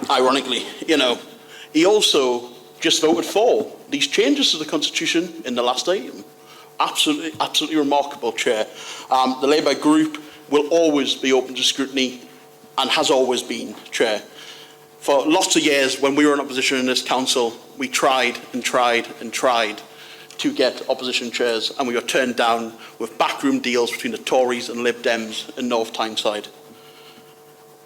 Ironically, he also just voted for these changes to the Constitution in the last item. Absolutely remarkable, Chair. The Labour group will always be open to scrutiny and has always been, Chair. For lots of years, when we were in opposition in this council, we tried to get opposition chairs, and we were turned down with backroom deals between the Tories and Lib Dems in North Tyneside.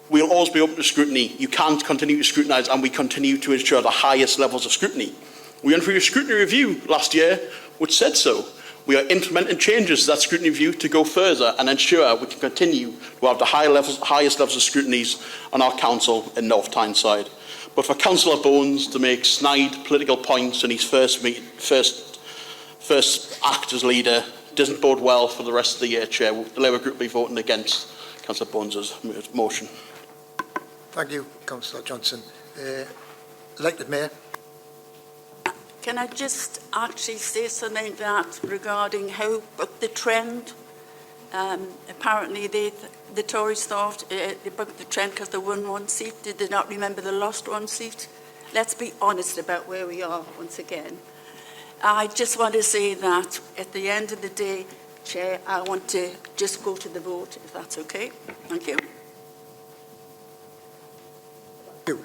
We'll always be open to scrutiny. You can't continue to scrutinise, and we continue to ensure the highest levels of scrutiny. We went through a scrutiny review last year, which said so. We are implementing changes to that scrutiny review to go further and ensure we can continue to have the highest levels of scrutinies on our council in North Tyneside. But for Councillor Bones to make snide political points in his first act as leader doesn't bode well for the rest of the year, Chair. The Labour Group will be voting against Councillor Bones' motion. Thank you, Councillor Johnson. Elected Mayor. Can I just actually say something that regarding how booked the trend? Apparently the Tories thought they booked the trend because they won one seat. Did they not remember they lost one seat? Let's be honest about where we are once again. I just want to say that at the end of the day, Chair, I want to just go to the vote, if that's okay. Thank you. Thank you.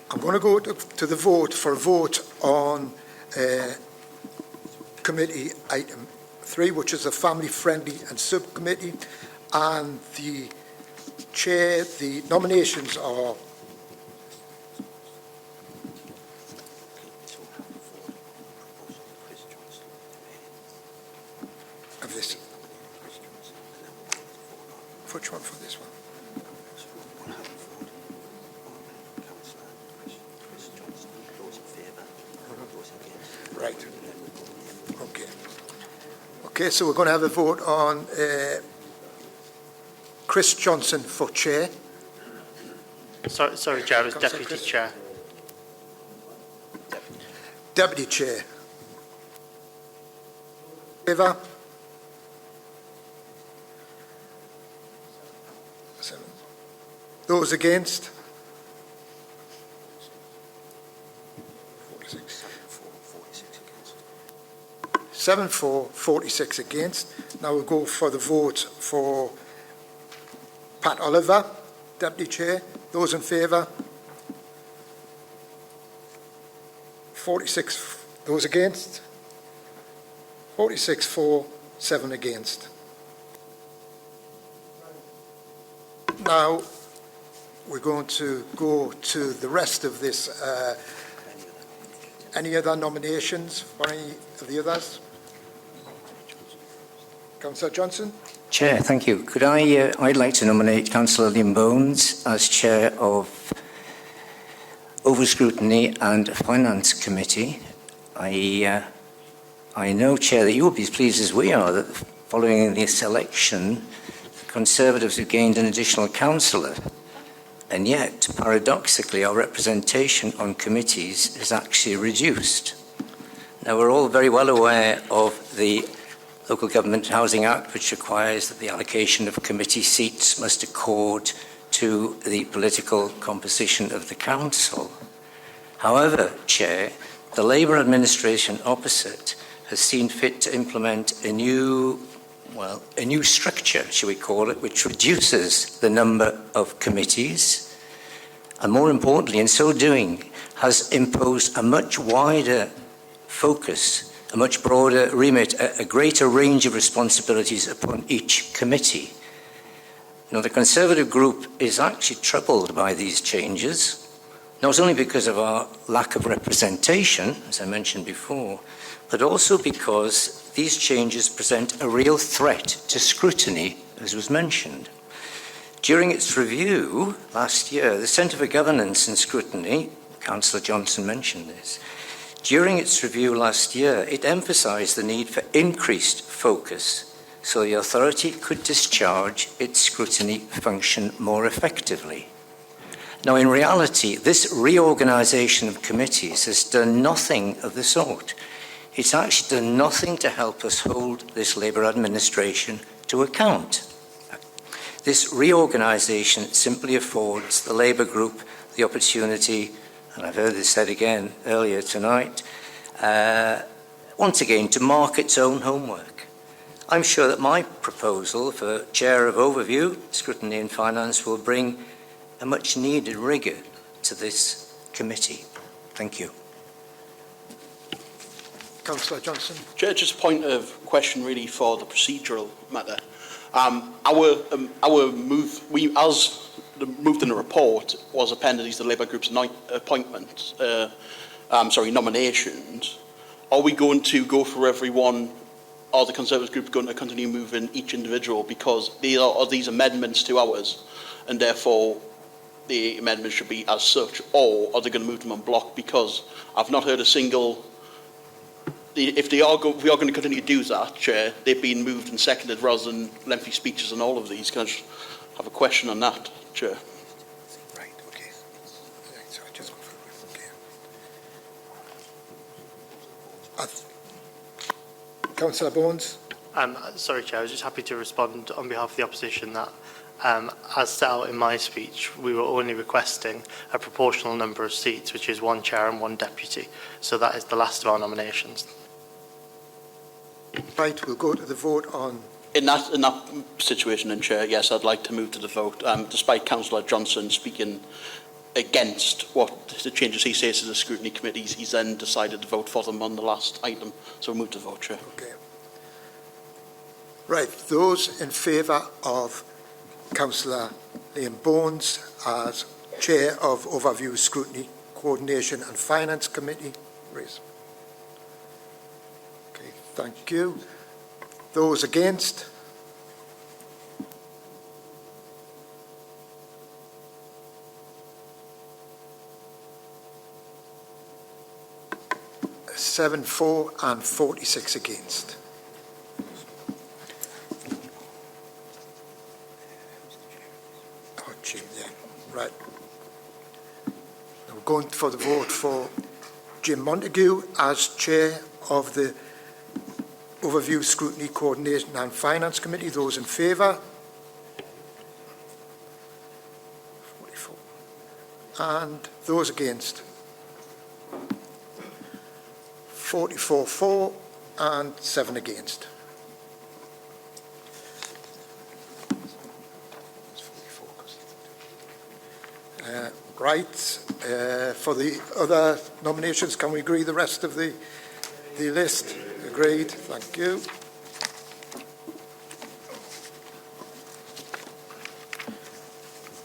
I'm going to go to the vote for a vote on committee item 3, which is a family-friendly and subcommittee, and the chair, the nominations are of this. Which one for this one? Right. Okay. Okay, so we're going to have a vote on Chris Johnson for chair. Sorry, Chair, it was Deputy Chris. Chair. Deputy Chair. Favour? 7. Those against? 7 for, 46 against. Now we'll go for the vote for Pat Oliver, Deputy Chair. Those in favour? 46. Those against? 46 for, 7 against. Now we're going to go to the rest of this. Any other nominations for any of the others? Councillor Johnson. Chair, thank you. Could I'd like to nominate Councillor Liam Bones as Chair of Scrutiny and Finance Committee. I know, Chair, that you will be as pleased as we are that following this election, Conservatives have gained an additional councillor, and yet, paradoxically, our representation on committees is actually reduced. Now, we're all very well aware of the Local Government Housing Act, which requires that the allocation of committee seats must accord to the political composition of the council. However, Chair, the Labour administration opposite has seen fit to implement a new structure, shall we call it, which reduces the number of committees, and more importantly, in so doing, has imposed a much wider focus, a much broader remit, a greater range of responsibilities upon each committee. Now, the Conservative group is actually troubled by these changes, not only because of our lack of representation, as I mentioned before, but also because these changes present a real threat to scrutiny, as was mentioned. During its review last year, the Centre for Governance and Scrutiny, Councillor Johnson mentioned this, during its review last year, it emphasised the need for increased focus so the authority could discharge its scrutiny function more effectively. Now, in reality, this reorganisation of committees has done nothing of the sort. It's actually done nothing to help us hold this Labour administration to account. This reorganisation simply affords the Labour group the opportunity, and I've heard this said again earlier tonight, once again to mark its own homework. I'm sure that my proposal for Chair of Overview, Scrutiny and Finance will bring a much needed rigour to this committee. Thank you. Councillor Johnson. Chair, just a point of question really for the procedural matter. Our move, as moved in the report, was appended to the Labour Group's nominations. Are we going to go for everyone, or the Conservative Group going to continue moving each individual because are these amendments to ours, and therefore the amendments should be as such, or are they going to move them en bloc? Because I've not heard a single. If we are going to continue to do that, Chair, they've been moved and seconded rather than lengthy speeches on all of these. Can I just have a question on that, Chair? Right, okay. So I just okay. Councillor Bones. Sorry, Chair, I was just happy to respond on behalf of the opposition that, as set out in my speech, we were only requesting a proportional number of seats, which is 1 chair and 1 deputy. So that is the last of our nominations. Right, we'll go to the vote on. In that situation, then, Chair, yes, I'd like to move to the vote. Despite Councillor Johnson speaking against what the changes he says to the scrutiny committees, he's then decided to vote for them on the last item. So we'll move to the vote, Chair. Okay. Right, those in favour of Councillor Liam Bones as Chair of Overview, Scrutiny, Coordination and Finance Committee, raise. Okay, thank you. Those against? Seven for and 46 against. Right. Now we're going for the vote for Jim Montague as Chair of the Overview, Scrutiny, Coordination and Finance Committee. Those in favour? 44. And those against? 44 for and 7 against. For the other nominations, can we agree the rest of the list? Agreed. Thank you.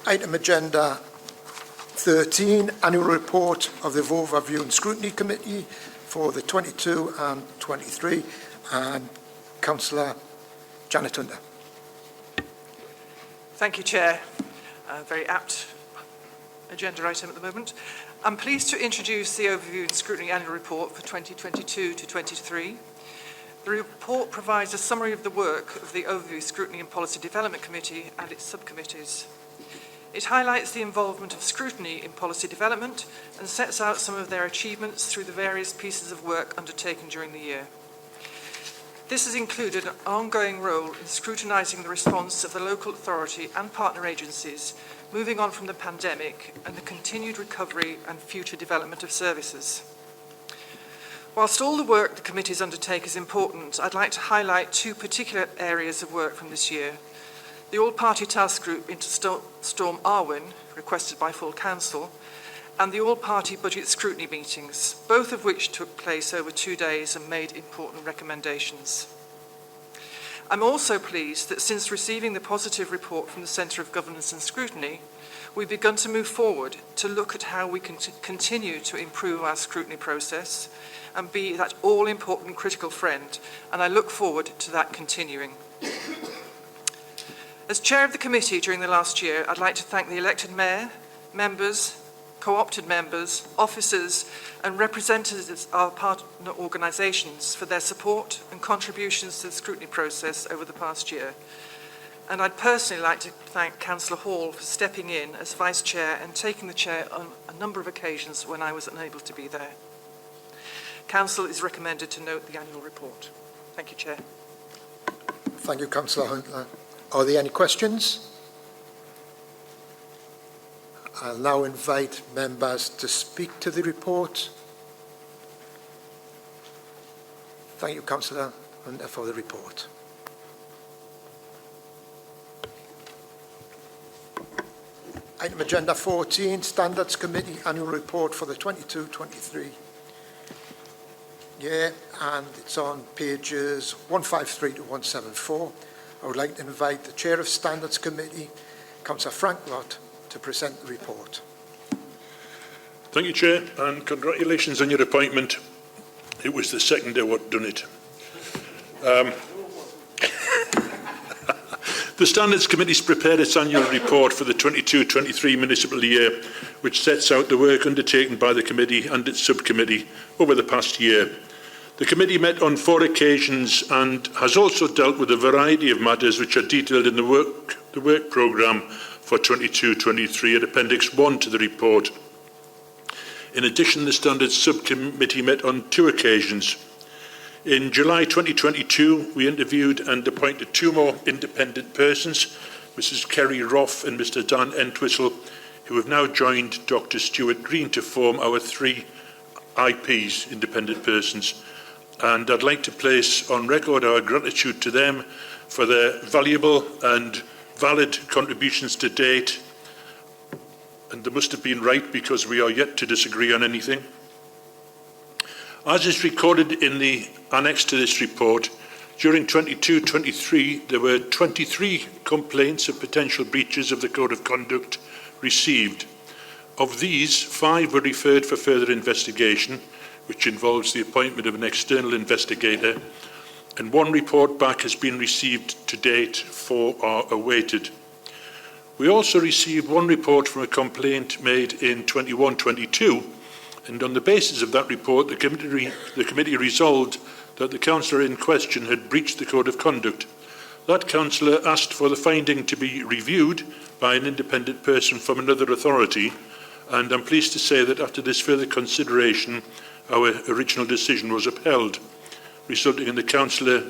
Item agenda 13, annual report of the Overview and Scrutiny Committee for the 22 and 23, and Councillor Janet Hunter. Thank you, Chair. Very apt agenda item at the moment. I'm pleased to introduce the Overview and Scrutiny Annual Report for 2022 to 23. The report provides a summary of the work of the Overview, Scrutiny and Policy Development Committee and its subcommittees. It highlights the involvement of scrutiny in policy development and sets out some of their achievements through the various pieces of work undertaken during the year. This has included an ongoing role in scrutinising the response of the local authority and partner agencies moving on from the pandemic and the continued recovery and future development of services. Whilst all the work the committees undertake is important, I'd like to highlight two particular areas of work from this year. The All-Party Task Group into Storm Arwen, requested by full council, and the All-Party Budget Scrutiny meetings, both of which took place over 2 days and made important recommendations. I'm also pleased that since receiving the positive report from the Centre of Governance and Scrutiny, we've begun to move forward to look at how we can continue to improve our scrutiny process and be that all-important critical friend, and I look forward to that continuing. As Chair of the Committee during the last year, I'd like to thank the elected Mayor, members, co-opted members, officers and representatives of our partner organisations for their support and contributions to the scrutiny process over the past year. And I'd personally like to thank Councillor Hall for stepping in as Vice Chair and taking the Chair on a number of occasions when I was unable to be there. Council is recommended to note the annual report. Thank you, Chair. Thank you, Councillor Hunter. Are there any questions? I'll now invite members to speak to the report. Thank you, Councillor Hunter, for the report. Item agenda 14, Standards Committee Annual Report for the 22-23 year, and it's on pages 153 to 174. I would like to invite the Chair of Standards Committee, Councillor Frank Lott, to present the report. Thank you, Chair, and congratulations on your appointment. It was the second day what done it. The Standards Committee's prepared its annual report for the 22-23 municipal year, which sets out the work undertaken by the committee and its subcommittee over the past year. The committee met on 4 occasions and has also dealt with a variety of matters which are detailed in the work programme for 22-23 at Appendix 1 to the report. In addition, the Standards Subcommittee met on 2 occasions. In July 2022, we interviewed and appointed 2 more independent persons, Mrs. Kerry Roff and Mr. Dan Entwistle, who have now joined Dr. Stuart Green to form our 3 IPs, independent persons. And I'd like to place on record our gratitude to them for their valuable and valid contributions to date. And they must have been right, because we are yet to disagree on anything. As is recorded in the annex to this report, during 22-23 there were 23 complaints of potential breaches of the Code of Conduct received. Of these, 5 were referred for further investigation, which involves the appointment of an external investigator, and 1 report back has been received to date. 4 are awaited. We also received 1 report from a complaint made in 21-22, and on the basis of that report, the committee resolved that the councillor in question had breached the Code of Conduct. That councillor asked for the finding to be reviewed by an independent person from another authority, and I'm pleased to say that after this further consideration, our original decision was upheld, resulting in the councillor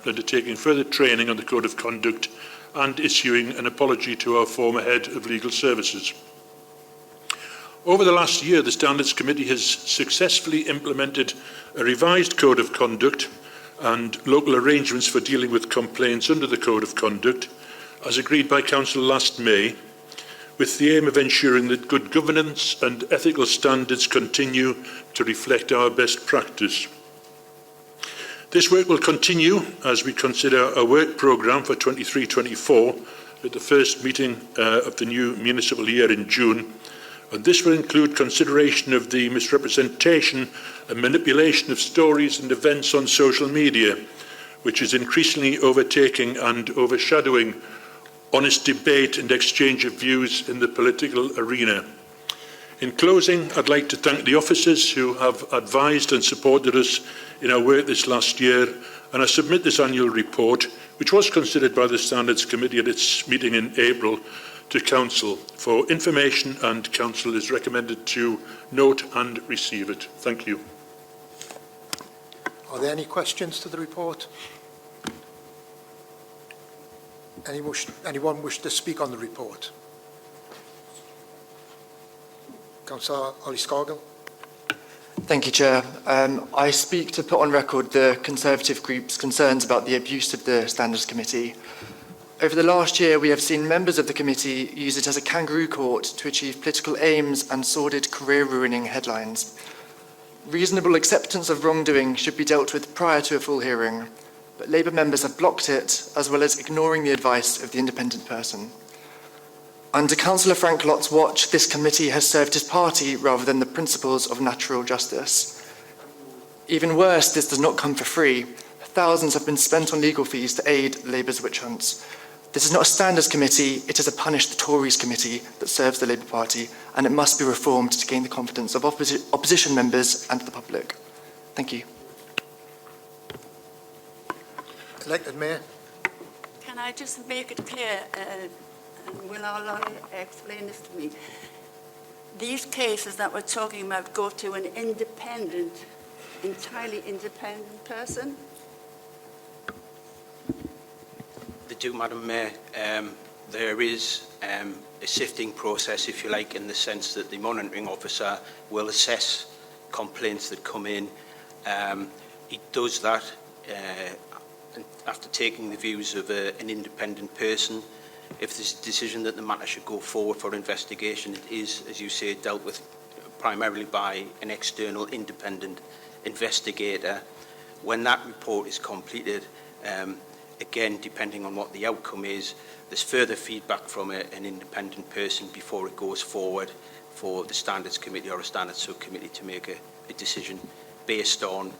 undertaking further training on the Code of Conduct and issuing an apology to our former head of legal services. Over the last year, the Standards Committee has successfully implemented a revised Code of Conduct and local arrangements for dealing with complaints under the Code of Conduct, as agreed by Council last May. with the aim of ensuring that good governance and ethical standards continue to reflect our best practice. This work will continue as we consider a work programme for 23-24 at the first meeting of the new municipal year in June, and this will include consideration of the misrepresentation and manipulation of stories and events on social media, which is increasingly overtaking and overshadowing honest debate and exchange of views in the political arena. In closing, I'd like to thank the officers who have advised and supported us in our work this last year, and I submit this annual report, which was considered by the Standards Committee at its meeting in April, to Council for information, and Council is recommended to note and receive it. Thank you. Are there any questions to the report? Anyone wish to speak on the report? Councillor Ollie Scargill. Thank you, Chair. I speak to put on record the Conservative group's concerns about the abuse of the Standards Committee. Over the last year, we have seen members of the committee use it as a kangaroo court to achieve political aims and sordid, career-ruining headlines. Reasonable acceptance of wrongdoing should be dealt with prior to a full hearing, but Labour members have blocked it, as well as ignoring the advice of the independent person. Under Councillor Frank Lott's watch, this committee has served his party rather than the principles of natural justice. Even worse, this does not come for free. Thousands have been spent on legal fees to aid Labour's witch hunts. This is not a Standards Committee, it is a Punish the Tories committee that serves the Labour Party, and it must be reformed to gain the confidence of opposition members and the public. Thank you. Elected Mayor. Can I just make it clear, and will our lawyer explain this to me? These cases that we're talking about go to an independent, entirely independent person? They do, Madam Mayor. There is a sifting process, if you like, in the sense that the monitoring officer will assess complaints that come in. He does that after taking the views of an independent person. If there's a decision that the matter should go forward for investigation, it is, as you say, dealt with primarily by an external independent investigator. When that report is completed, again, depending on what the outcome is, there's further feedback from an independent person before it goes forward for the Standards Committee or a Standards Subcommittee to make a decision based on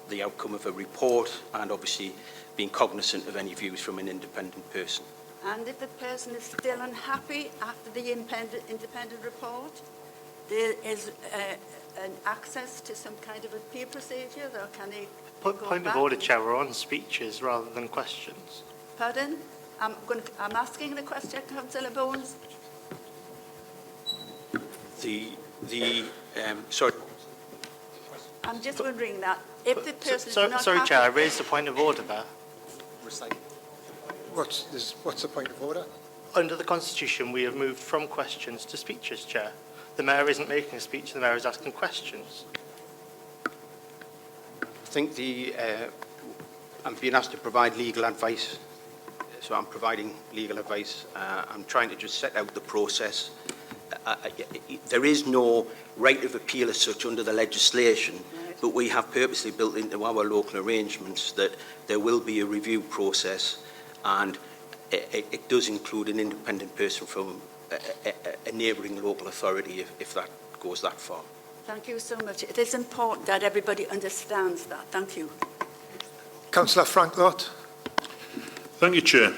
the outcome of a report and obviously being cognizant of any views from an independent person. And if the person is still unhappy after the independent report, there is an access to some kind of appeal procedure, or can they Point of order, Chair, we're on speeches rather than questions. Pardon? I'm asking the question, Councillor Bones. Sorry. I'm just wondering that if the person is not Sorry, happy... Chair, I raised a point of order there. What's the point of order? Under the Constitution, we have moved from questions to speeches, Chair. The Mayor isn't making a speech, the Mayor is asking questions. I think I'm being asked to provide legal advice, so I'm providing legal advice. I'm trying to just set out the process. There is no right of appeal as such under the legislation, but we have purposely built into our local arrangements that there will be a review process, and it does include an independent person from a neighbouring local authority if that goes that far. Thank you so much. It is important that everybody understands that. Thank you. Councillor Frank Lott. Thank you, Chair.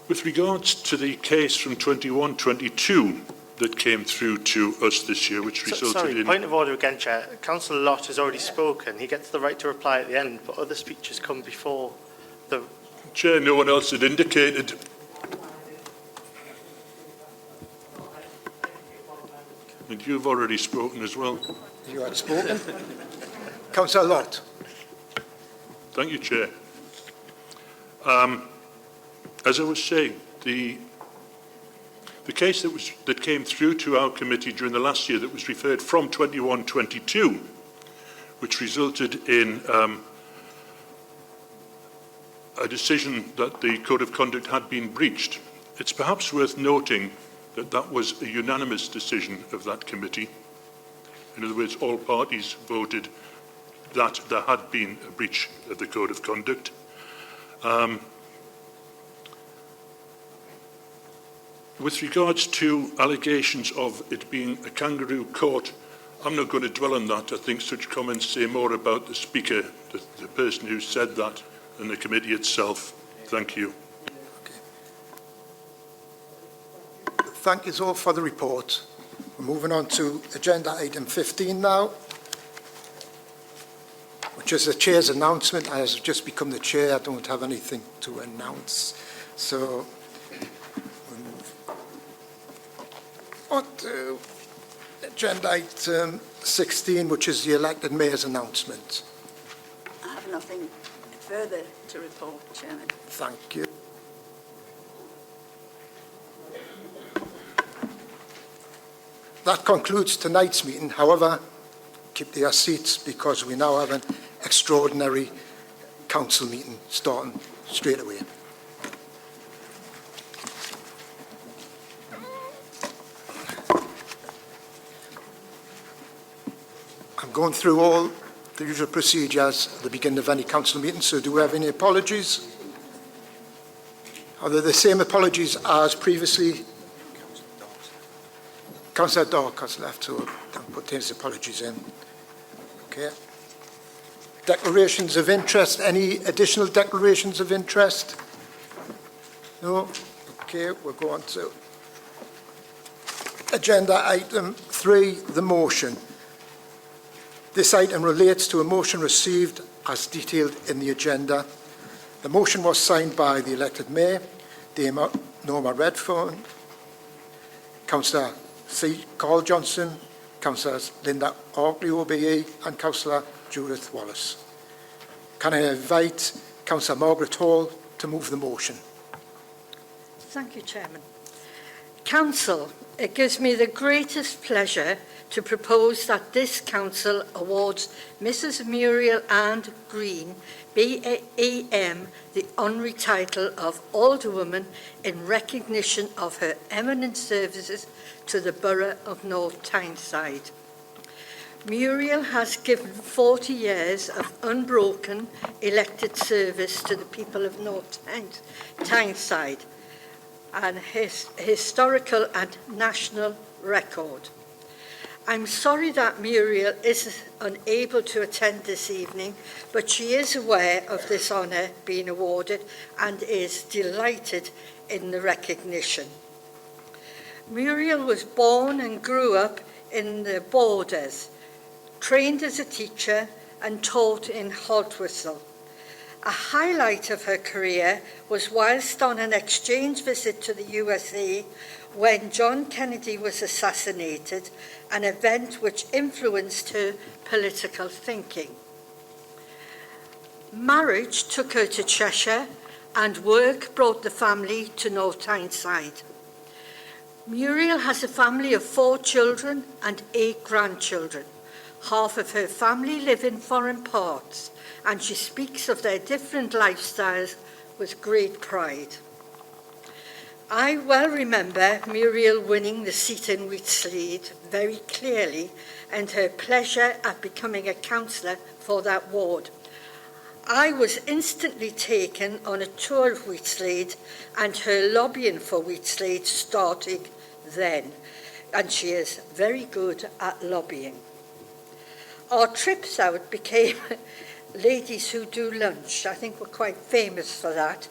With regards to the case from 21-22 that came through to us this year, which resulted in... Point of order again, Chair. Councillor Lott has already spoken. He gets the right to reply at the end, but other speeches come before the... Chair, no one else had indicated. And you've already spoken as well. You had spoken. Councillor Lott. Thank you, Chair. As I was saying, the case that came through to our committee during the last year that was referred from 21-22, which resulted in a decision that the Code of Conduct had been breached. It's perhaps worth noting that that was a unanimous decision of that committee. In other words, all parties voted that there had been a breach of the Code of Conduct. With regards to allegations of it being a kangaroo court, I'm not going to dwell on that. I think such comments say more about the speaker, the person who said that, than the committee itself. Thank you. Thank you all for the report. We're moving on to agenda item 15 now, which is the chair's announcement. As I've just become the chair, I don't have anything to announce. So we'll move on to agenda item 16, which is the elected mayor's announcement. I have nothing further to report, Chairman. Thank you. That concludes tonight's meeting. However, keep your seats because we now have an extraordinary council meeting starting straight away. I'm going through all the usual procedures at the beginning of any council meeting, so do we have any apologies? Are there the same apologies as previously? Councillor Dark has left, so don't put his apologies in. Okay. Declarations of interest. Any additional declarations of interest? No? Okay, we'll go on to agenda item 3, the motion. This item relates to a motion received as detailed in the agenda. The motion was signed by the elected mayor, Dame Norma Redfern, Councillor C. Carl Johnson, Councillors Linda Orkley OBE and Councillor Judith Wallace. Can I invite Councillor Margaret Hall to move the motion? Thank you, Chairman. Council, it gives me the greatest pleasure to propose that this council awards Mrs. Muriel Ann Green, BAM, the honorary title of Alderwoman in recognition of her eminent services to the Borough of North Tyneside. Muriel has given 40 years of unbroken elected service to the people of North Tyneside, an historical and national record. I'm sorry that Muriel is unable to attend this evening, but she is aware of this honour being awarded and is delighted in the recognition. Muriel was born and grew up in the Borders, trained as a teacher and taught in Haltwhistle. A highlight of her career was whilst on an exchange visit to the USA when John Kennedy was assassinated, an event which influenced her political thinking. Marriage took her to Cheshire and work brought the family to North Tyneside. Muriel has a family of 4 children and 8 grandchildren. Half of her family live in foreign parts, and she speaks of their different lifestyles with great pride. I well remember Muriel winning the seat in Wheatslade very clearly and her pleasure at becoming a councillor for that ward. I was instantly taken on a tour of Wheatslade and her lobbying for Wheatslade started then, and she is very good at lobbying. Our trips out became ladies who do lunch. I think we're quite famous for that.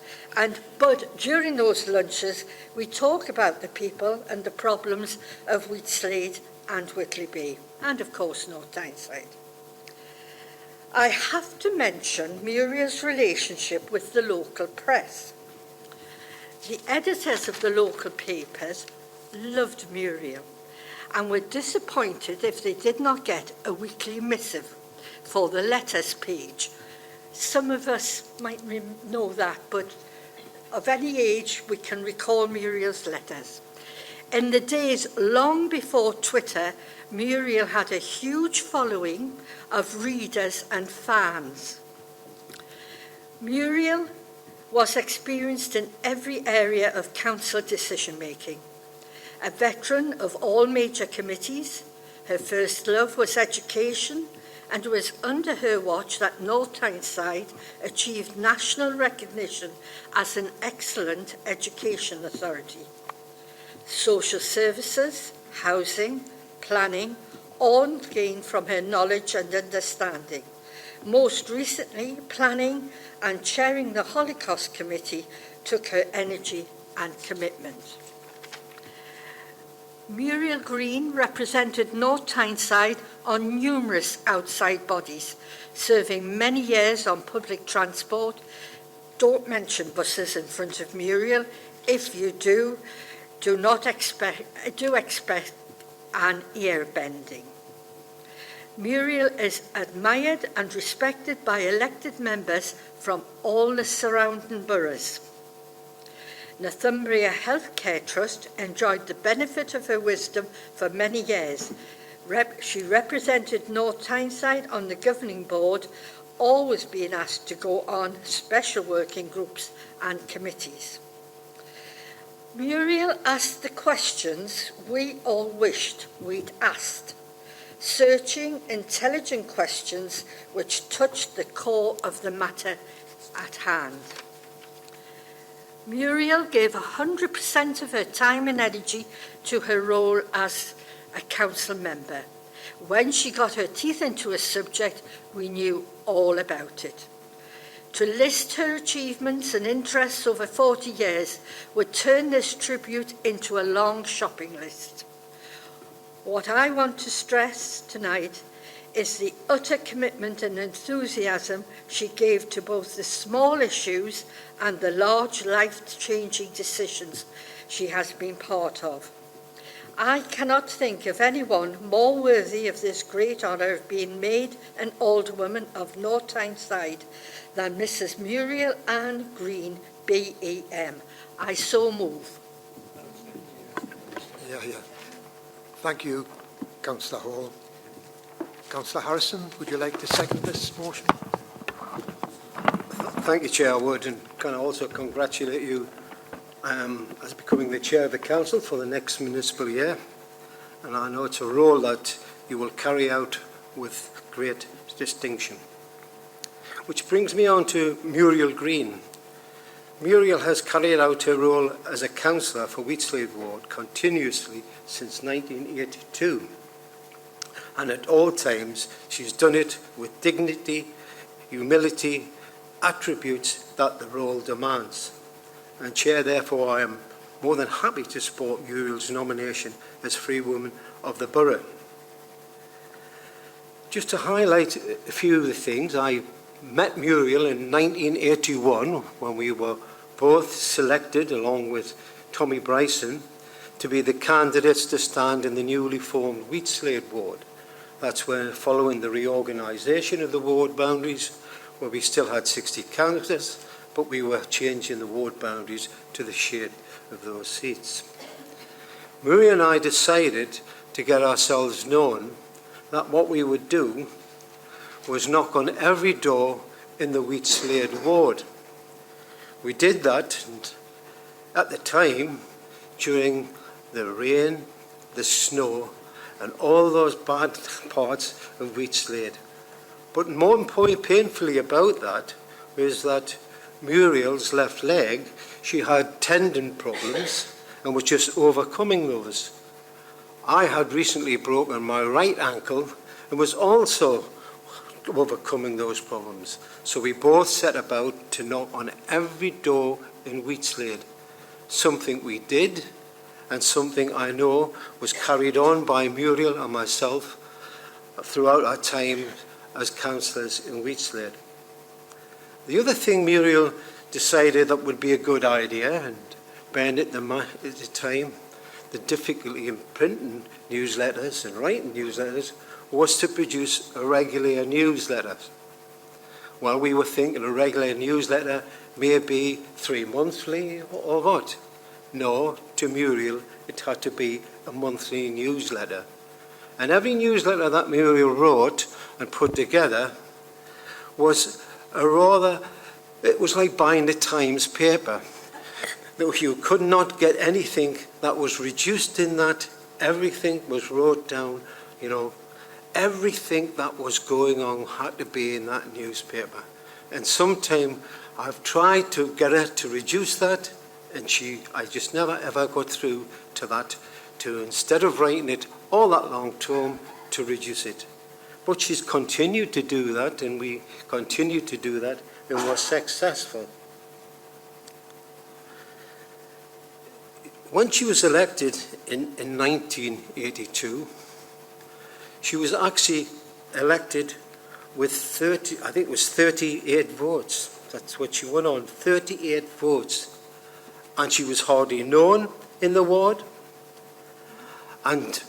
But during those lunches, we talk about the people and the problems of Wheatslade and Whitley, and of course North Tyneside. I have to mention Muriel's relationship with the local press. The editors of the local papers loved Muriel and were disappointed if they did not get a weekly missive for the letters page. Some of us might know that, but of any age we can recall Muriel's letters. In the days long before Twitter, Muriel had a huge following of readers and fans. Muriel was experienced in every area of council decision-making. A veteran of all major committees, her first love was education, and it was under her watch that North Tyneside achieved national recognition as an excellent education authority. Social services, housing, planning, all gained from her knowledge and understanding. Most recently, planning and chairing the Holocaust Committee took her energy and commitment. Muriel Green represented North Tyneside on numerous outside bodies, serving many years on public transport. Don't mention buses in front of Muriel. If you do expect an ear bending. Muriel is admired and respected by elected members from all the surrounding boroughs. Northumbria Healthcare Trust enjoyed the benefit of her wisdom for many years. She represented North Tyneside on the governing board, always being asked to go on special working groups and committees. Muriel asked the questions we all wished we'd asked, searching, intelligent questions which touched the core of the matter at hand. Muriel gave 100% of her time and energy to her role as a council member. When she got her teeth into a subject, we knew all about it. To list her achievements and interests over 40 years would turn this tribute into a long shopping list. What I want to stress tonight is the utter commitment and enthusiasm she gave to both the small issues and the large life-changing decisions she has been part of. I cannot think of anyone more worthy of this great honour of being made an alderwoman of North Tyneside than Mrs. Muriel Ann Green, BEM. I so move. Yeah. Thank you, Councillor Hall. Councillor Harrison, would you like to second this motion? Thank you, Chair. I would, and can I also congratulate you as becoming the Chair of the Council for the next municipal year. And I know it's a role that you will carry out with great distinction. Which brings me on to Muriel Green. Muriel has carried out her role as a councillor for Wheatslade Ward continuously since 1982. And at all times, she's done it with dignity, humility, attributes that the role demands. And Chair, therefore, I am more than happy to support Muriel's nomination as Free Woman of the Borough. Just to highlight a few of the things, I met Muriel in 1981 when we were both selected, along with Tommy Bryson, to be the candidates to stand in the newly formed Wheatslade Ward. That's when, following the reorganisation of the ward boundaries, where we still had 60 candidates, but we were changing the ward boundaries to the shape of those seats. Muriel and I decided to get ourselves known that what we would do was knock on every door in the Wheatslade Ward. We did that, and at the time, during the rain, the snow, and all those bad parts of Wheatslade. But more importantly, painfully about that, was that Muriel's left leg, she had tendon problems and was just overcoming those. I had recently broken my right ankle and was also overcoming those problems. So we both set about to knock on every door in Wheatslade, something we did and something I know was carried on by Muriel and myself throughout our time as councillors in Wheatslade. The other thing Muriel decided that would be a good idea, and bearing at the time the difficulty in printing newsletters and writing newsletters, was to produce a regular newsletter. Well, we were thinking a regular newsletter may be 3 monthly or what? No, to Muriel, it had to be a monthly newsletter. And every newsletter that Muriel wrote and put together was it was like buying the Times paper. that you could not get anything that was reduced in that. Everything was wrote down, you know. Everything that was going on had to be in that newspaper. And sometime I've tried to get her to reduce that, and I just never ever got through to that, to instead of writing it all that long term, to reduce it. But she's continued to do that, and we continue to do that, and we're successful. When she was elected in 1982, she was actually elected with 38 votes. That's what she won on, 38 votes. And she was hardly known in the ward. And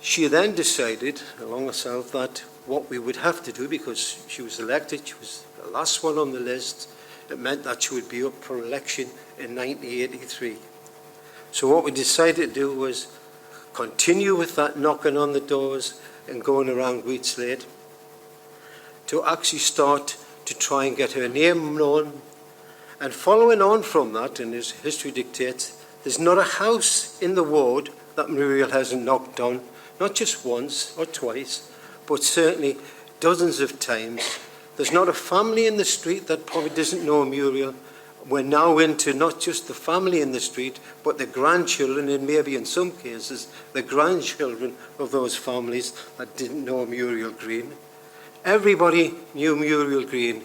she then decided, along herself, that what we would have to do, because she was elected, she was the last one on the list, it meant that she would be up for election in 1983. So what we decided to do was continue with that knocking on the doors and going around Wheatslade, to actually start to try and get her name known. And following on from that, and as history dictates, there's not a house in the ward that Muriel hasn't knocked on, not just once or twice, but certainly dozens of times. There's not a family in the street that probably doesn't know Muriel. We're now into not just the family in the street, but the grandchildren, and maybe in some cases, the grandchildren of those families that didn't know Muriel Green. Everybody knew Muriel Green,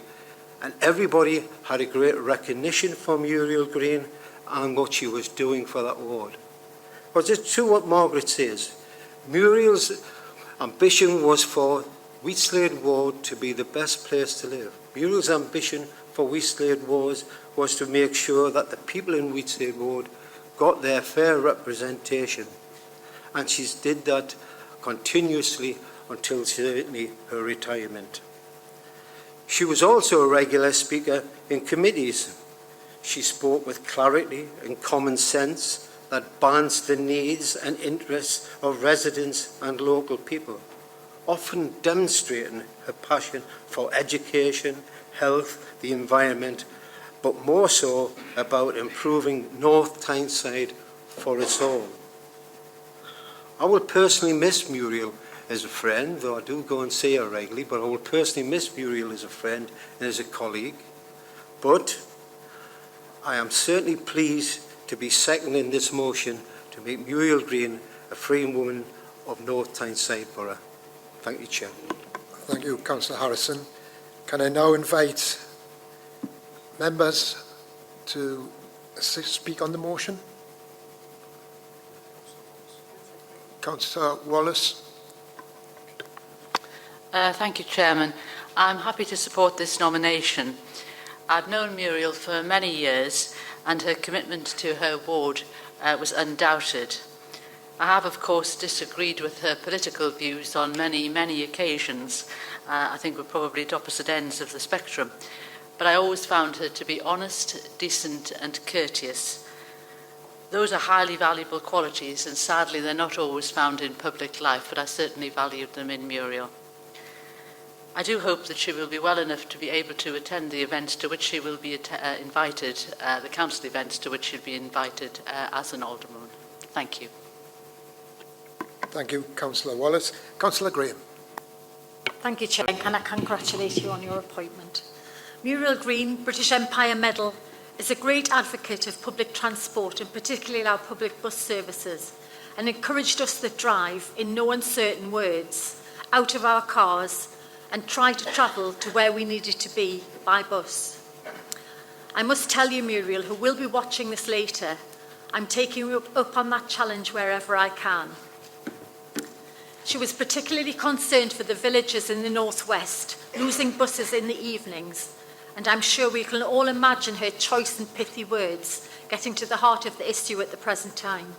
and everybody had a great recognition for Muriel Green and what she was doing for that ward. But it's true what Margaret says. Muriel's ambition was for Wheatslade Ward to be the best place to live. Muriel's ambition for Wheatslade was to make sure that the people in Wheatslade Ward got their fair representation. And she did that continuously until certainly her retirement. She was also a regular speaker in committees. She spoke with clarity and common sense that balanced the needs and interests of residents and local people, often demonstrating her passion for education, health, the environment, but more so about improving North Tyneside for us all. I will personally miss Muriel as a friend, though I do go and see her regularly, but I will personally miss Muriel as a friend and as a colleague. But I am certainly pleased to be seconding this motion to make Muriel Green a free woman of North Tyneside Borough. Thank you, Chair. Thank you, Councillor Harrison. Can I now invite members to speak on the motion? Councillor Wallace. Thank you, Chairman. I'm happy to support this nomination. I've known Muriel for many years, and her commitment to her ward was undoubted. I have, of course, disagreed with her political views on many, many occasions. I think we're probably at opposite ends of the spectrum. But I always found her to be honest, decent and courteous. Those are highly valuable qualities, and sadly they're not always found in public life, but I certainly valued them in Muriel. I do hope that she will be well enough to be able to attend the events to which she will be invited, the council events to which she'll be invited as an alderman. Thank you. Thank you, Councillor Wallace. Councillor Graham. Thank you, Chair, and can I congratulate you on your appointment. Muriel Green, British Empire Medal, is a great advocate of public transport, and particularly our public bus services, and encouraged us that drive, in no uncertain words, out of our cars and try to travel to where we needed to be by bus. I must tell you, Muriel, who will be watching this later, I'm taking you up on that challenge wherever I can. She was particularly concerned for the villagers in the northwest, losing buses in the evenings, and I'm sure we can all imagine her choice and pithy words getting to the heart of the issue at the present time.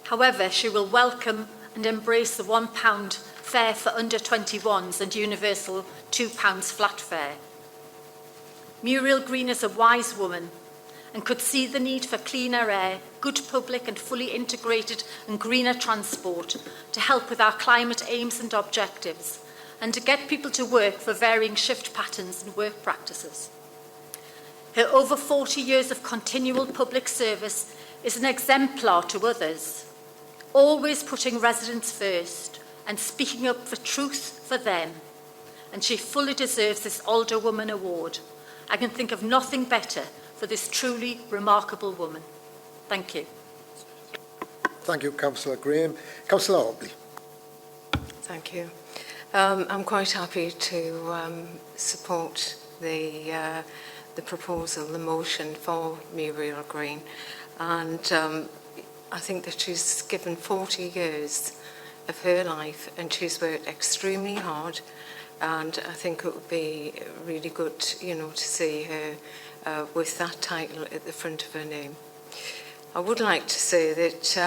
However, she will welcome and embrace the £1 fare for under 21s and universal £2 flat fare. Muriel Green is a wise woman and could see the need for cleaner air, good public and fully integrated and greener transport to help with our climate aims and objectives, and to get people to work for varying shift patterns and work practices. Her over 40 years of continual public service is an exemplar to others, always putting residents first and speaking up for truth for them. And she fully deserves this Alderwoman Award. I can think of nothing better for this truly remarkable woman. Thank you. Thank you, Councillor Graham. Councillor Aubrey. Thank you. I'm quite happy to support the proposal, the motion for Muriel Green, and I think that she's given 40 years of her life and she's worked extremely hard, and I think it would be really good, you know, to see her with that title at the front of her name. I would like to say that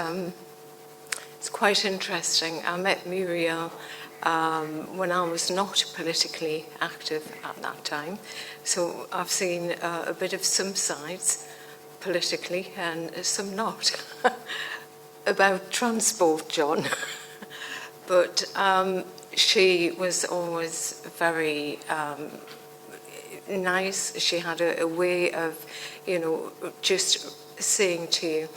it's quite interesting. I met Muriel when I was not politically active at that time, so I've seen a bit of some sides politically and some not about transport, John. But she was always very nice. She had a way of, you know, just saying to you,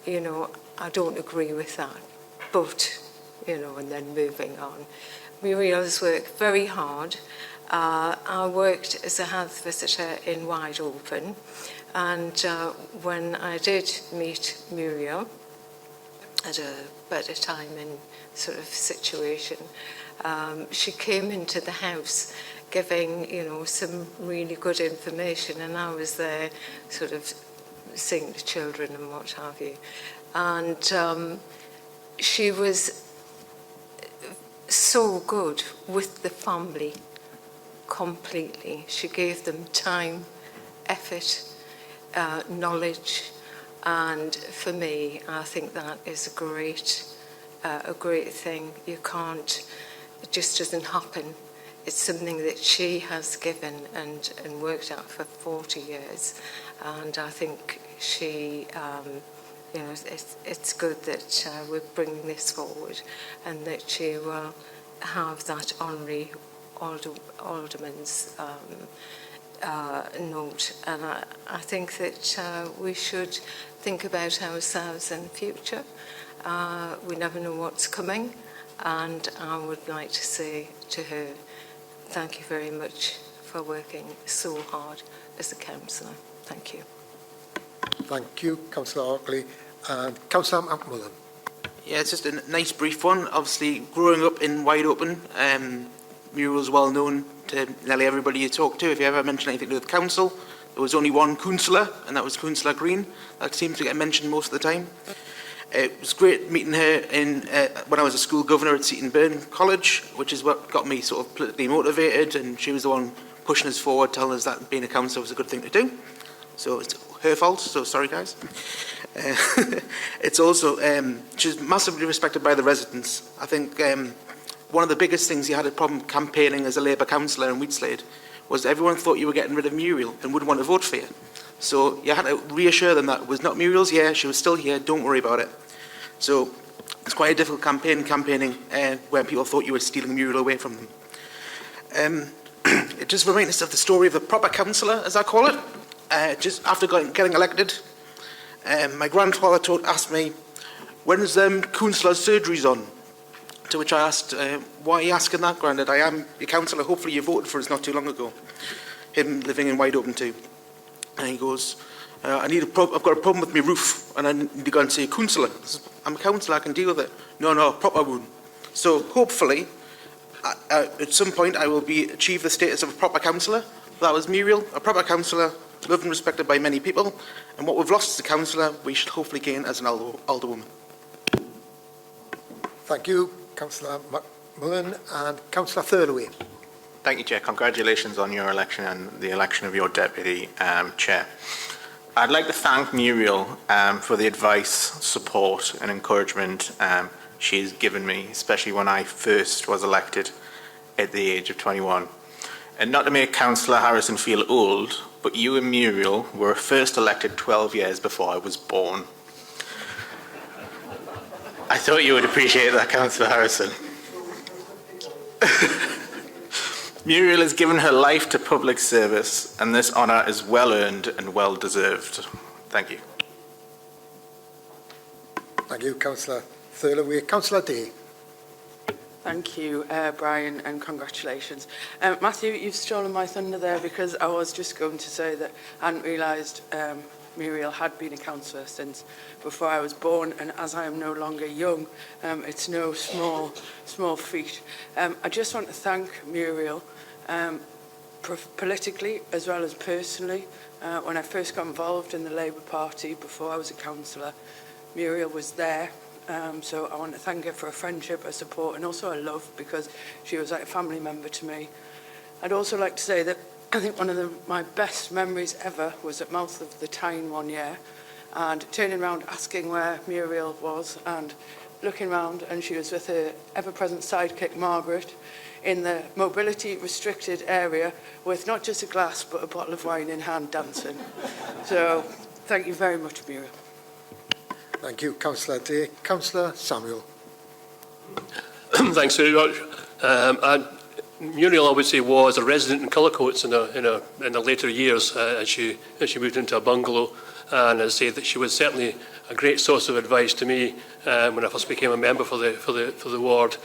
you know, I don't agree with that, but, you know, and then moving on. Muriel's worked very hard. I worked as a health visitor in Wide Open, and when I did meet Muriel at a better time and sort of situation, she came into the house giving, you know, some really good information, and I was there sort of seeing the children and what have you. And she was so good with the family completely. She gave them time, effort, knowledge, and for me, I think that is a great thing. You can't, it just doesn't happen. It's something that she has given and worked at for 40 years, and I think she, you know, it's good that we're bringing this forward, and that she will have that honorary alderman's note. And I think that we should think about ourselves in the future. We never know what's coming, and I would like to say to her, thank you very much for working so hard as a councillor. Thank you. Thank you, Councillor Oakley. And Councillor McMullen. Yeah, it's just a nice brief one. Obviously, growing up in Wide Open, Muriel's well known to nearly everybody you talk to. If you ever mention anything to the council, there was only one councillor, and that was Councillor Green. That seems to get mentioned most of the time. It was great meeting her when I was a school governor at Seton Burn College, which is what got me sort of politically motivated, and she was the one pushing us forward, telling us that being a councillor was a good thing to do. So it's her fault, so sorry guys. It's also, she's massively respected by the residents. I think one of the biggest things you had a problem campaigning as a Labour councillor in Wheatslade was everyone thought you were getting rid of Muriel and wouldn't want to vote for you. So you had to reassure them that it was not Muriel's, yeah, she was still here, don't worry about it. So it's quite a difficult campaigning when people thought you were stealing Muriel away from them. It just reminds us of the story of a proper councillor, as I call it. Just after getting elected, my grandfather asked me, when's councillor's surgeries on? To which I asked, why are you asking that, Grandad? I am your councillor, hopefully you voted for us not too long ago. Him living in Wide Open too. And he goes, I've got a problem with my roof, and I need to go and see a councillor. I said, I'm a councillor, I can deal with it. No, proper one. So hopefully, at some point, I will achieve the status of a proper councillor. That was Muriel, a proper councillor, loved and respected by many people. And what we've lost as a councillor, we should hopefully gain as an alderwoman. Thank you, Councillor McMullen. And Councillor Thurloway. Thank you, Chair. Congratulations on your election and the election of your Deputy Chair. I'd like to thank Muriel for the advice, support and encouragement she's given me, especially when I first was elected at the age of 21. And not to make Councillor Harrison feel old, but you and Muriel were first elected 12 years before I was born. I thought you would appreciate that, Councillor Harrison. Muriel has given her life to public service, and this honour is well earned and well deserved. Thank you. Thank you, Councillor Thirlaway. Councillor Day. Thank you, Brian, and congratulations. Matthew, you've stolen my thunder there, because I was just going to say that I hadn't realised Muriel had been a councillor since before I was born, and as I am no longer young, it's no small feat. I just want to thank Muriel politically as well as personally. When I first got involved in the Labour Party before I was a councillor, Muriel was there. So I want to thank her for a friendship, a support, and also a love, because she was like a family member to me. I'd also like to say that I think one of my best memories ever was at mouth of the Tyne one year, and turning around asking where Muriel was, and looking around, and she was with her ever-present sidekick Margaret in the mobility restricted area with not just a glass but a bottle of wine in hand, dancing. So thank you very much, Muriel. Thank you, Councillor Day. Councillor Samuel. Thanks very much. Muriel, I would say, was a resident in Cullercoats in the later years as she moved into a bungalow, and I say that she was certainly a great source of advice to me when I first became a member for the ward.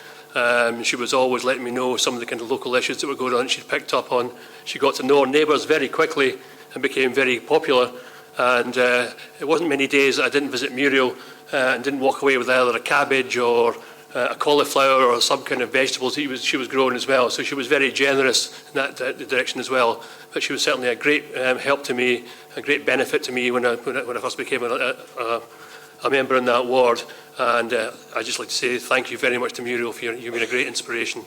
She was always letting me know some of the kind of local issues that were going on. She'd picked up on. She got to know her neighbours very quickly and became very popular. And it wasn't many days that I didn't visit Muriel and didn't walk away with either a cabbage or a cauliflower or some kind of vegetables she was growing as well. So she was very generous in that direction as well. But she was certainly a great help to me, a great benefit to me when I first became a member in that ward. And I'd just like to say thank you very much to Muriel for you've been a great inspiration.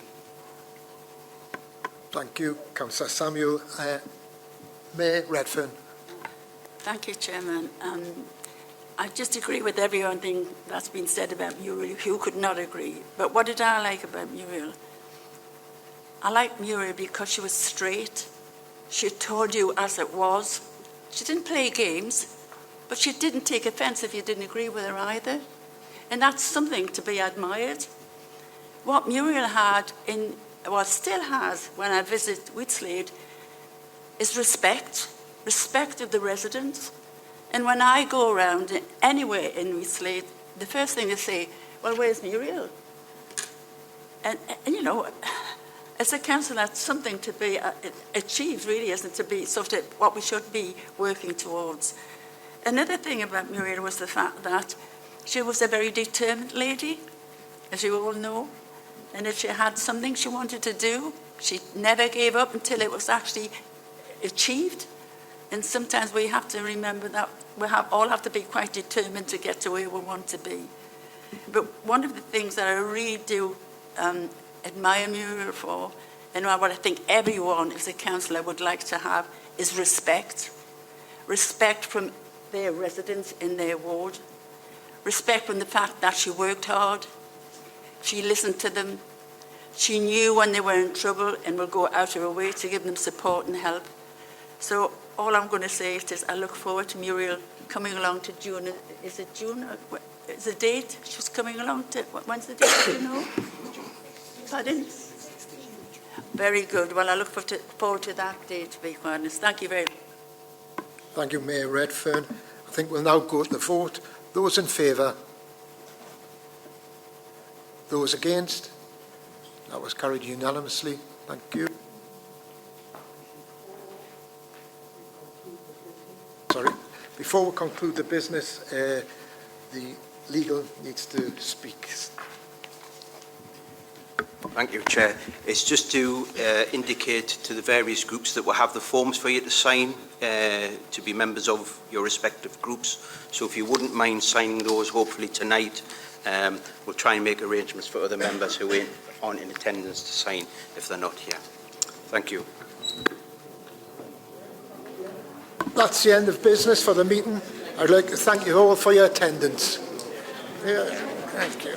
Thank you, Councillor Samuel. Mayor Redfern. Thank you, Chairman. I just agree with everything that's been said about Muriel. Who could not agree? But what did I like about Muriel? I liked Muriel because she was straight. She told you as it was. She didn't play games, but she didn't take offence if you didn't agree with her either. And that's something to be admired. What Muriel had, still has when I visit Whitslade, is respect. Respect of the residents. And when I go around anywhere in Whitslade, the first thing they say, well, where's Muriel? And you know, as a council, that's something to be achieved, really, isn't it? To be sort of what we should be working towards. Another thing about Muriel was the fact that she was a very determined lady, as you all know. And if she had something she wanted to do, she never gave up until it was actually achieved. And sometimes we have to remember that we all have to be quite determined to get to where we want to be. But one of the things that I really do admire Muriel for, and what I think everyone as a councillor would like to have, is respect. Respect from their residents in their ward. Respect from the fact that she worked hard. She listened to them. She knew when they were in trouble and would go out of her way to give them support and help. So all I'm going to say is I look forward to Muriel coming along to June. Is it June? Is the date she's coming along to? When's the date? Do you know? Pardon? Very good. Well, I look forward to that date, to be quite honest. Thank you very much. Thank you, Mayor Redfern. I think we'll now go to the vote. Those in favour? Those against? That was carried unanimously. Thank you. Sorry. Before we conclude the business, the legal needs to speak. Thank you, Chair. It's just to indicate to the various groups that we'll have the forms for you to sign to be members of your respective groups. So if you wouldn't mind signing those, hopefully tonight, we'll try and make arrangements for other members who aren't in attendance to sign if they're not here. Thank you. That's the end of business for the meeting. I'd like to thank you all for your attendance. Yeah, thank you.